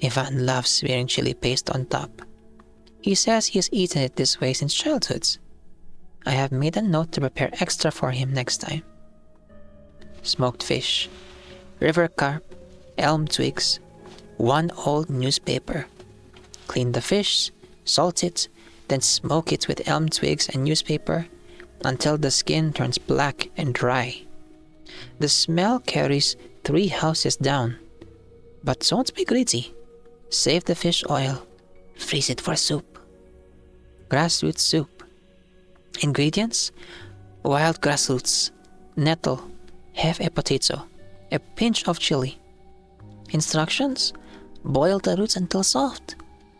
Ivan loves smearing chili paste on top. He says he has eaten it this way since childhood. I have made a note to prepare extra for him next time. Smoked fish, river carp, elm twigs, 1 old newspaper. Clean the fish, salt it, then smoke it with elm twigs and newspaper until the skin turns black and dry. The smell carries 3 houses down. But don't be greedy. Save the fish oil. Freeze it for soup. Grassroot soup. Ingredients: wild grass roots, nettle, half a potato, a pinch of chili. Instructions: boil the roots until soft.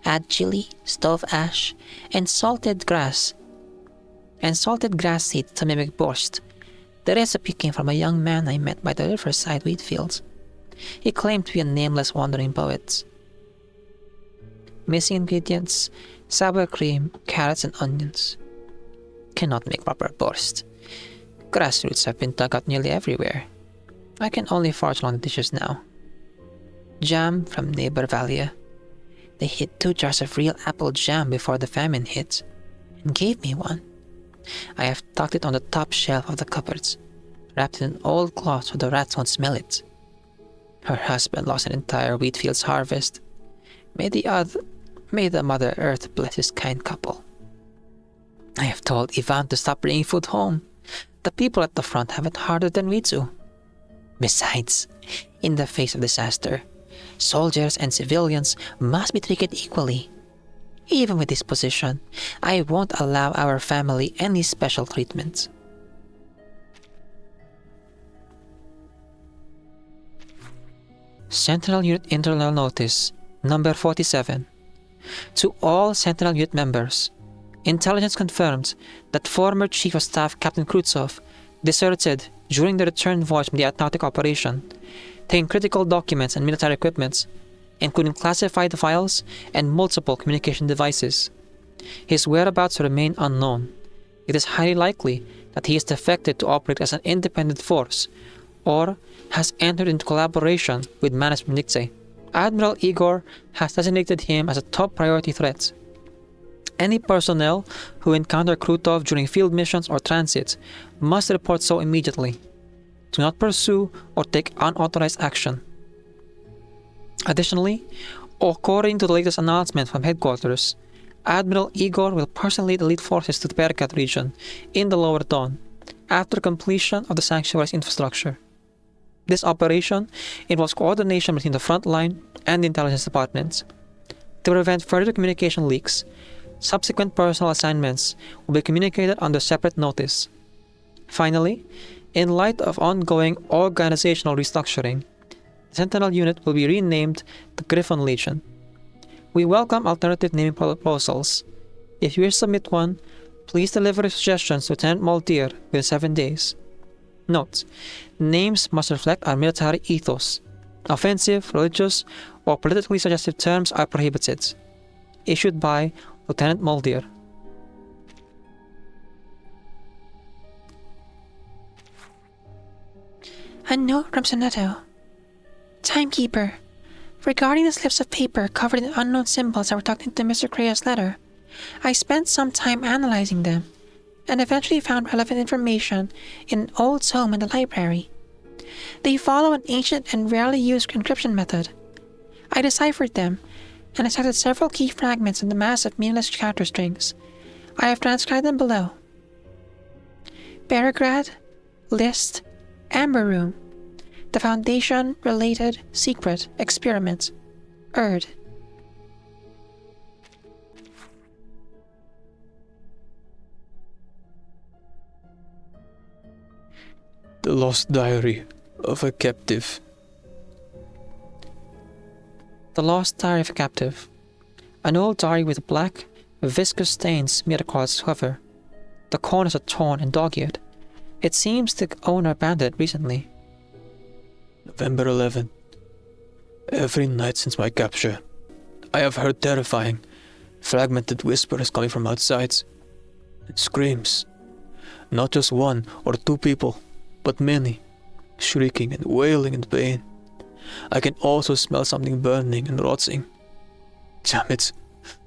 Add chili, stove ash, and salted grass seed to mimic borscht. The recipe came from a young man I met by the riverside wheat fields. He claimed to be a nameless wandering poet. Missing ingredients: sour cream, carrots, and onions. Cannot make proper borscht. Grass roots have been dug out nearly everywhere. I can only forage along the dishes now. Jam from neighbor Valia. They hid 2 jars of real apple jam before the famine hit, and gave me one. I have tucked it on the top shelf of the cupboards, wrapped in an old cloth so the rats won't smell it. Her husband lost an entire wheat field's harvest. May the Mother Earth bless this kind couple. I have told Ivan to stop bringing food home. The people at the front have it harder than we do. Besides, in the face of disaster, soldiers and civilians must be treated equally. Even with this position, I won't allow our family any special treatment. Sentinel Unit Internal Notice, number 47. To all Sentinel Unit members, intelligence confirmed that former Chief of Staff Captain Krutsov deserted during the return voyage from the Atlantic operation, taking critical documents and military equipment, including classified files and multiple communication devices. His whereabouts remain unknown. It is highly likely that he is defected to operate as an independent force, or has entered into collaboration with Management Dicte. Admiral Igor has designated him as a top priority threat. Any personnel who encounter Krutov during field missions or transit must report so immediately. Do not pursue or take unauthorized action. Additionally, according to the latest announcement from headquarters, Admiral Igor will personally lead elite forces to the Berkat region in the Lower Dawn after completion of the Sanctuary's infrastructure. This operation involves coordination between the front line and the intelligence departments. To prevent further communication leaks, subsequent personnel assignments will be communicated under separate notice. Finally, in light of ongoing organizational restructuring, the Sentinel unit will be renamed the Griffon Legion. We welcome alternative naming proposals. If you wish to submit one, please deliver your suggestions to Lieutenant Maldir within 7 days. Note: names must reflect our military ethos. Offensive, religious, or politically suggestive terms are prohibited. Issued by Lieutenant Maldir. A note from Sonetto. Timekeeper. Regarding the slips of paper covered in unknown symbols that were tucked into Mr. Crea's letter, I spent some time analyzing them, and eventually found relevant information in an old tome in the library. They follow an ancient and rarely used encryption method. I deciphered them, and extracted several key fragments in the mass of meaningless character strings. I have transcribed them below. Beargrad, List, Amber Room, the Foundation-related secret experiment, Erd. The Lost Diary of a Captive. The Lost Diary of a Captive. An old diary with black, viscous stains smeared across its cover. The corners are torn and dog-eared. It seems the owner abandoned it recently. November 11th. Every night since my capture, I have heard terrifying, fragmented whispers coming from outside. And screams. Not just one or two people, but many, shrieking and wailing in pain. I can also smell something burning and rotting. Damn it,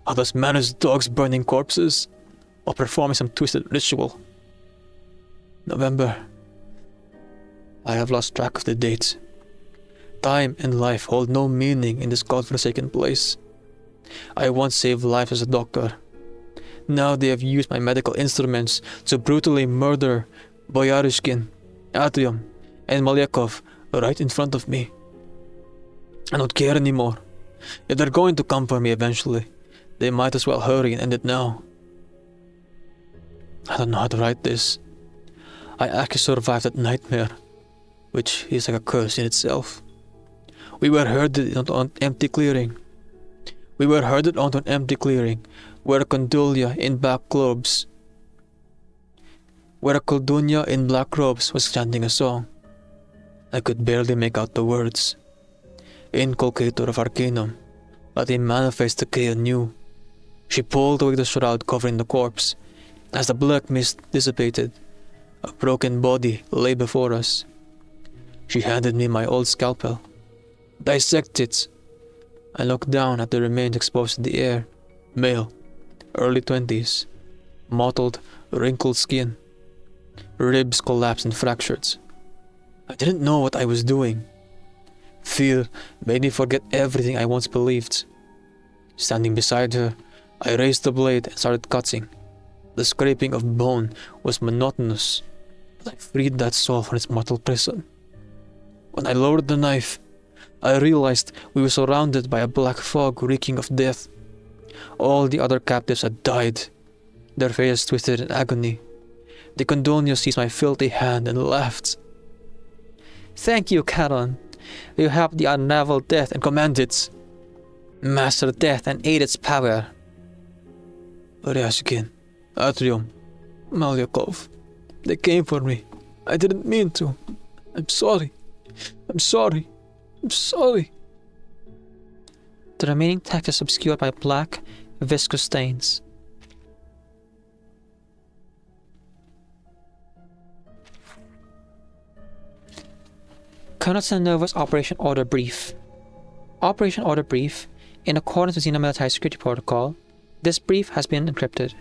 are those manus dogs burning corpses? Or performing some twisted ritual? November. I have lost track of the dates. Time and life hold no meaning in this godforsaken place. I once saved lives as a doctor. Now they have used my medical instruments to brutally murder Boyaryshkin, Atrium, and Malyakov right in front of me. I don't care anymore. If they're going to come for me eventually, they might as well hurry and end it now. I don't know how to write this. I actually survived that nightmare, which is like a curse in itself. We were herded onto an empty clearing. Where a Condulia in black robes was chanting a song. I could barely make out the words. Inculcator of Arcanum, but in manifest decay anew. She pulled away the shroud covering the corpse. As the black mist dissipated, a broken body lay before us. She handed me my old scalpel. Dissect it. I looked down at the remains exposed in the air. Male, early 20s, mottled, wrinkled skin. Ribs collapsed and fractured. I didn't know what I was doing. Fear made me forget everything I once believed. Standing beside her, I raised the blade and started cutting. The scraping of bone was monotonous, but I freed that soul from its mortal prison. When I lowered the knife, I realized we were surrounded by a black fog reeking of death. All the other captives had died, their faces twisted in agony. The Condonia seized my filthy hand and laughed. Thank you, Charon. You helped the unraveled death and command it. Master death and aid its power. Ryashkin, Atrium, Malyakov. They came for me. I didn't mean to. I'm sorry. The remaining text is obscured by black, viscous stains. Colonel Sanova's Operation Order Brief. Operation Order Brief, in accordance with Xeno Military Security Protocol, This brief has been encrypted.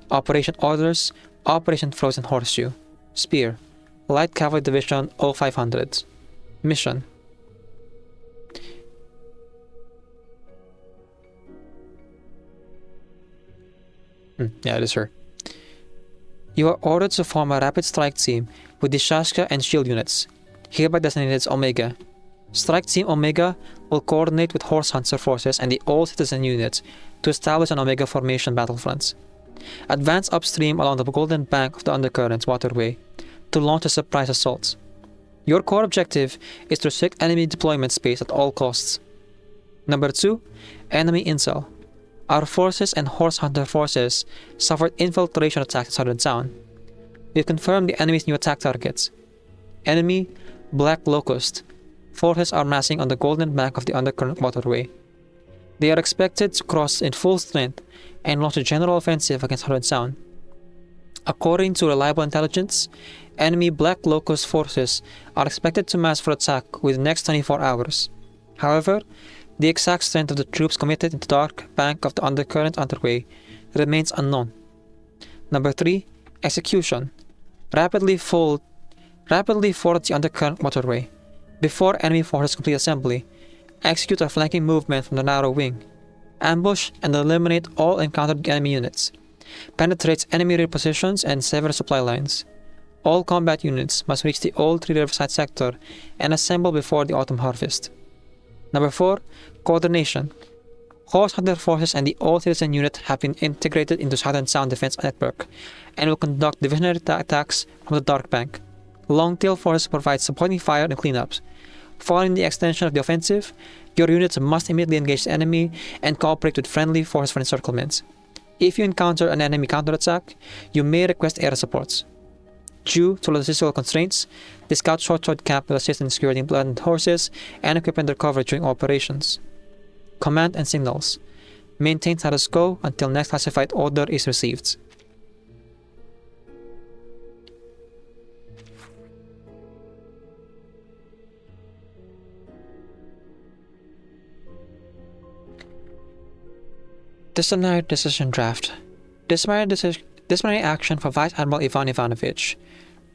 Operation Orders, Operation Frozen Horseshoe. Spear, Light Cavalry Division 0500. Mission. Yeah, it is her. You are ordered to form a rapid strike team with the Shashka and Shield units, hereby designated as Omega. Strike Team Omega will coordinate with Horse Hunter forces and the All Citizen units to establish an Omega formation battlefront. Advance upstream along the golden bank of the Undercurrent waterway to launch a surprise assault. Your core objective is to restrict enemy deployment space at all costs. Number 2. Enemy Intel. Our forces and Horse Hunter forces suffered infiltration attacks in southern town. We've confirmed the enemy's new attack targets. Enemy Black Locust. Forces are massing on the golden bank of the Undercurrent waterway. They are expected to cross in full strength and launch a general offensive against southern town. According to reliable intelligence, enemy Black Locust forces are expected to mass for attack within the next 24 hours. However, the exact strength of the troops committed in the dark bank of the Undercurrent waterway remains unknown. Number 3. Execution. Rapidly ford the Undercurrent waterway. Before enemy forces complete assembly, execute a flanking movement from the narrow wing. Ambush and eliminate all encountered enemy units. Penetrate enemy rear positions and sever supply lines. All combat units must reach the old Three Riverside sector and assemble before the autumn harvest. Number 4. Coordination. Horse Hunter forces and the All Citizen unit have been integrated into Southern Sound Defense Network and will conduct divisionary attacks from the Dark Bank. Longtail forces provide supporting fire and cleanups. Following the extension of the offensive, your units must immediately engage the enemy and cooperate with friendly forces for encirclement. If you encounter an enemy counterattack, you may request air supports. Due to logistical constraints, the Scout Short Sword Camp will assist in securing blooded horses and equipment recovery during operations. Command and signals. Maintain status quo until next classified order is received. Disciplinary Decision Draft. Disciplinary action for Vice Admiral Ivan Ivanovich.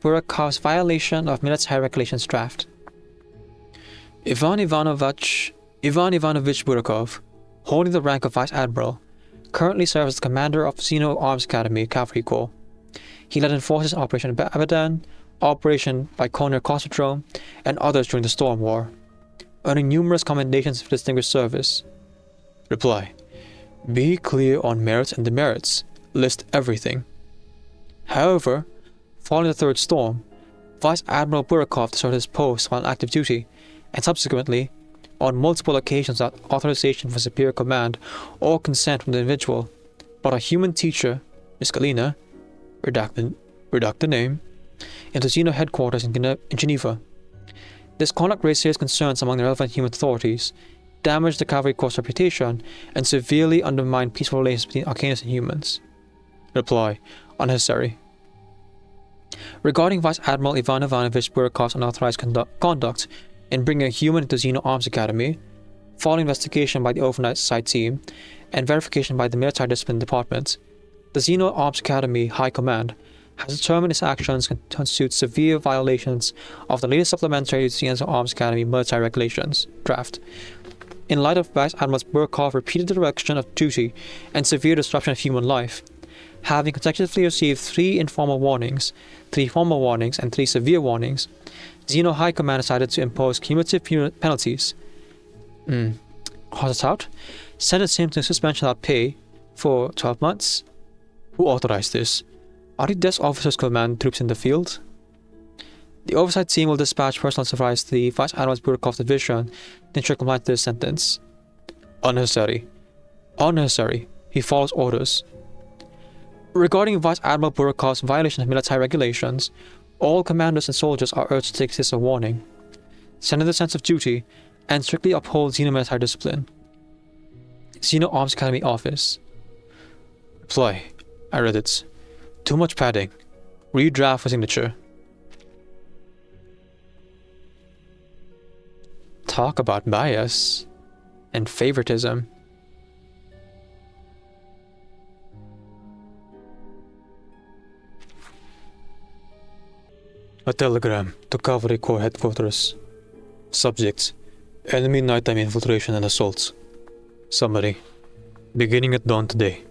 Burakov's violation of military regulations draft. Ivan Ivanovich Burakov, holding the rank of Vice Admiral, currently serves as commander of Xeno Arms Academy Cavalry Corps. He led in forces Operation Abadan, Operation Baikonur Cosmodrome, and others during the Storm War, earning numerous commendations for distinguished service. Reply. Be clear on merits and demerits. List everything. However, following the third storm, Vice Admiral Burakov deserted his post while on active duty, and subsequently, on multiple occasions without authorization from superior command or consent from the individual, brought a human teacher, Miss Galina, redact the name, into Xeno headquarters in Geneva. This conduct raised serious concerns among the relevant human authorities, damaged the Cavalry Corps' reputation, and severely undermined peaceful relations between Arcanus and humans. Reply. Unnecessary. Regarding Vice Admiral Ivan Ivanovich Burakov's unauthorized conduct in bringing a human into Xeno Arms Academy, following investigation by the Oversight Team and verification by the Military Discipline Department, the Xeno Arms Academy High Command has determined his actions constitute severe violations of the latest supplementary Xeno Arms Academy military regulations draft. In light of Vice Admiral Burakov repeated direction of duty and severe disruption of human life, having consecutively received 3 informal warnings, 3 formal warnings, and 3 severe warnings, Xeno High Command decided to impose cumulative penalties. How's it out? Sentence him to suspension without pay for 12 months. Who authorized this? Are the desk officers command troops in the field? The Oversight Team will dispatch personal supplies to the Vice Admiral Burakov's division to ensure compliance to this sentence. Unnecessary. Unnecessary. He follows orders. Regarding Vice Admiral Burakov's violation of military regulations, all commanders and soldiers are urged to take this as a warning, send in the sense of duty, and strictly uphold Xeno military discipline. Xeno Arms Academy Office. Reply. I read it. Too much padding. Redraft for signature. Talk about bias and favoritism. A telegram to Cavalry Corps headquarters. Subject: enemy nighttime infiltration and assault. Summary: beginning at dawn today,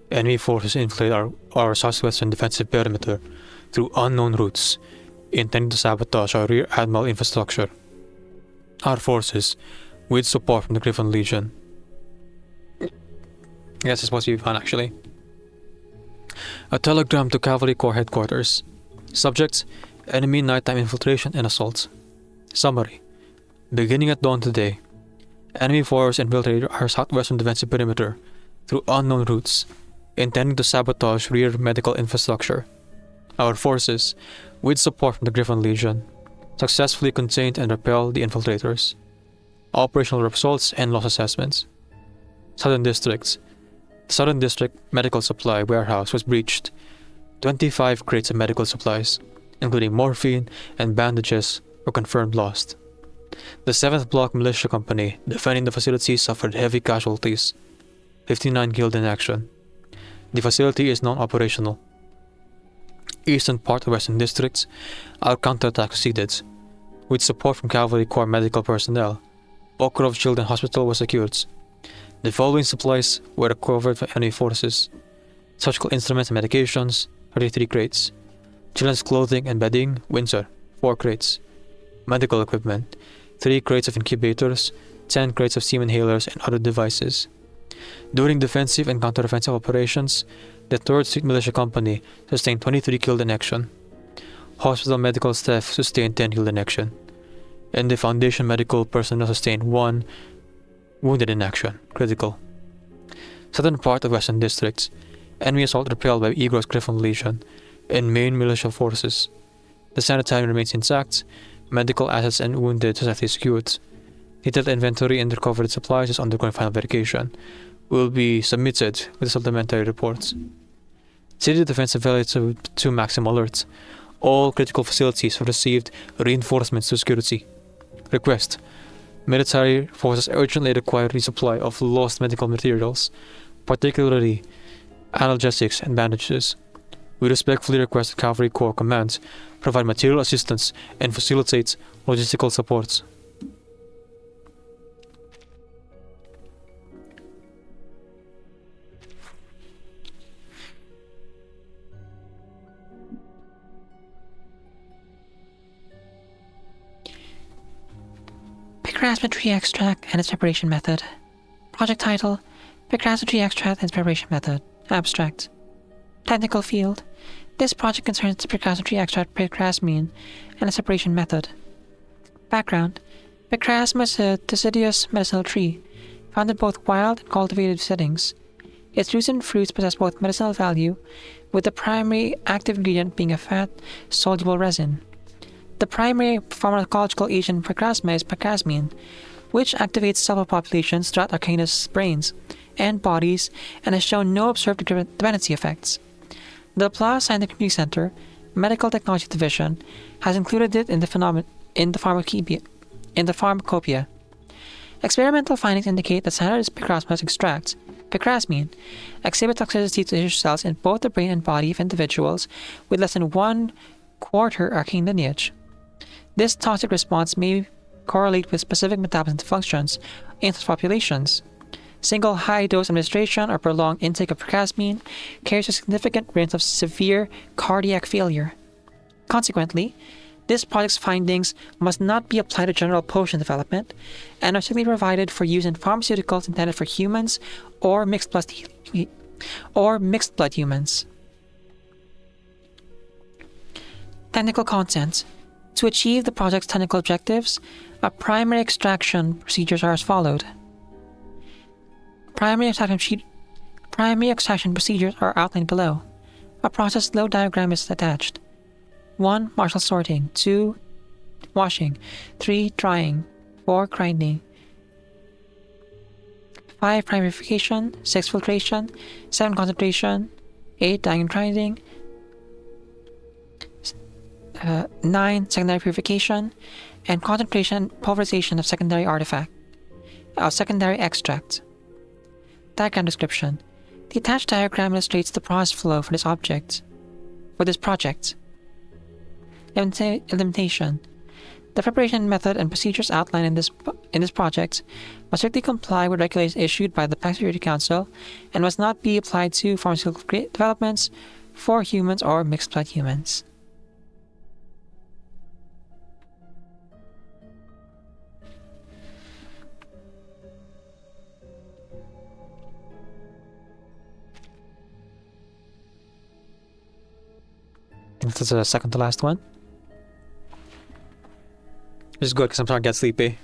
enemy forces infiltrate our southwestern defensive perimeter through unknown routes, intending to sabotage our rear admiral infrastructure. Our forces, with support from the Griffin Legion. I guess it's supposed to be fun, actually. A telegram to Cavalry Corps headquarters. Subject: enemy nighttime infiltration and assault. Summary: beginning at dawn today, enemy forces infiltrated our southwestern defensive perimeter through unknown routes, intending to sabotage rear medical infrastructure. Our forces, with support from the Griffin Legion, successfully contained and repelled the infiltrators. Operational results and loss assessments. Southern District. The Southern District Medical Supply Warehouse was breached. 25 crates of medical supplies, including morphine and bandages, were confirmed lost. The 7th Block Militia Company defending the facility suffered heavy casualties. 59 killed in action. The facility is non-operational. Eastern part of Western Districts, our counterattack succeeded. With support from Cavalry Corps medical personnel, Okrov Children's Hospital was secured. The following supplies were recovered from enemy forces: surgical instruments and medications, 33 crates; children's clothing and bedding, Windsor, 4 crates; medical equipment, 3 crates of incubators, 10 crates of steam inhalers and other devices. During defensive and counteroffensive operations, the 3rd Street Militia Company sustained 23 killed in action. Hospital medical staff sustained 10 killed in action, and the Foundation medical personnel sustained 1 wounded in action, critical. Southern part of Western Districts, enemy assault repelled by Eagle's Griffin Legion and main militia forces. The sanitarium remains intact, medical assets and wounded safely secured. Detailed inventory and recovered supplies is undergoing final verification. Will be submitted with supplementary reports. City defense evaluated to maximum alert. All critical facilities have received reinforcements to security. Request: military forces urgently require resupply of lost medical materials, particularly analgesics and bandages. We respectfully request that Cavalry Corps Command provide material assistance and facilitate logistical support. Pickrasma tree extract and its preparation method. Project title: Pickrasma tree extract and its preparation method. Abstract. Technical field: this project concerns the Pickrasma tree extract pickrasmine and its separation method. Background: Pickrasma is a deciduous medicinal tree, found in both wild and cultivated settings. Its roots and fruits possess both medicinal value, with the primary active ingredient being a fat-soluble resin. The primary pharmacological agent in pickrasma is pickrasmine, which activates cell populations throughout Arcana's brains and bodies and has shown no observed dependency effects. The Pla Scientific Community Center, Medical Technology Division, has included it in the pharmacopoeia. Experimental findings indicate that standard pickrasma extracts, pickrasmine, exhibit toxicity to tissue cells in both the brain and body of individuals with less than 1/4 arcane lineage. This toxic response may correlate with specific metabolism functions in such populations. Single high-dose administration or prolonged intake of pickrasmine carries a significant risk of severe cardiac failure. Consequently, this project's findings must not be applied to general potion development and are strictly provided for use in pharmaceuticals intended for humans or mixed blood humans. Technical content. To achieve the project's technical objectives, primary extraction procedures are as followed. Primary extraction procedures are outlined below. A process flow diagram is attached. 1. Partial sorting. 2. Washing. 3. Drying. 4. Grinding. 5. Primary purification. 6. Filtration. 7. Concentration. 8. Dyeing and grinding. 9. Secondary purification and concentration and pulverization of secondary extract. Diagram description. The attached diagram illustrates the process flow for this project. limitation. The preparation method and procedures outlined in this project must strictly comply with regulations issued by the Pact Security Council and must not be applied to pharmaceutical developments for humans or mixed blood humans. I think this is the second to last one. Which is good because I'm starting to get sleepy.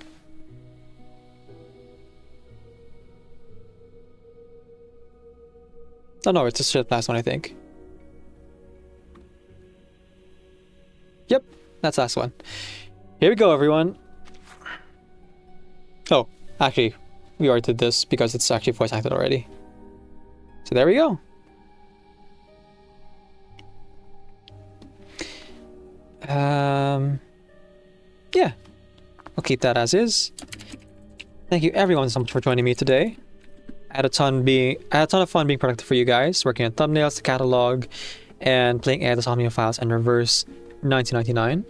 Oh no, it's just the last one, I think. Yep, that's the last one. Here we go, everyone. Oh, actually, we already did this because it's actually voice acted already. So there we go. Yeah, I'll keep that as is. Thank you everyone so much for joining me today. I had a ton of fun being productive for you guys, working on thumbnails, the catalog, and playing Air the Somnia Files and Reverse 1999.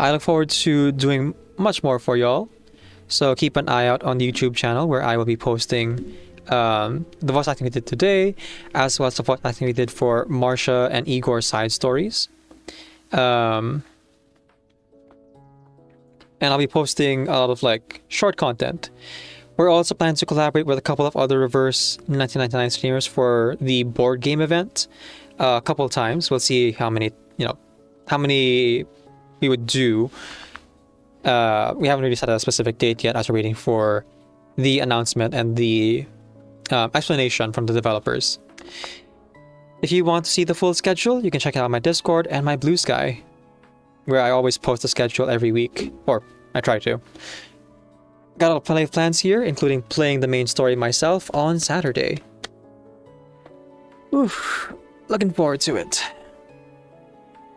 I look forward to doing much more for y'all, so keep an eye out on the YouTube channel where I will be posting the voice acting we did today, as well as the voice acting we did for Marsha and Igor's side stories. And I'll be posting a lot of like short content. We're also planning to collaborate with a couple of other Reverse 1999 streamers for the board game event a couple of times. We'll see how many we would do. We haven't really set a specific date yet as we're waiting for the announcement and the explanation from the developers. If you want to see the full schedule, you can check out my Discord and my Blue Sky, where I always post a schedule every week, or I try to. Got plenty of plans here, including playing the main story myself on Saturday. Oof, looking forward to it.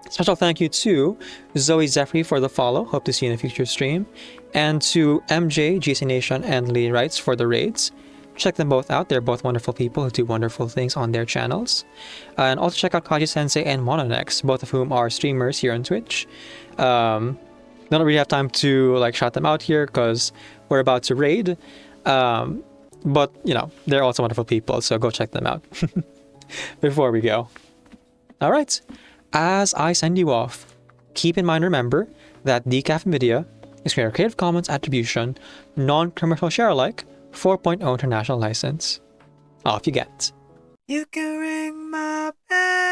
Special thank you to Zoe Zephyr for the follow, hope to see you in a future stream, and to MJ, GC Nation, and Lee Wrights for the raids. Check them both out, they're both wonderful people who do wonderful things on their channels. And also check out Kaji Sensei and Mononex, both of whom are streamers here on Twitch. Don't really have time to like shout them out here because we're about to raid. But you know, they're also wonderful people, so go check them out. Before we go. Alright, as I send you off, keep in mind, remember that Decaf Media is Creative Commons Attribution, non-commercial share alike, 4.0 international license. Off you get. You can ring my bell.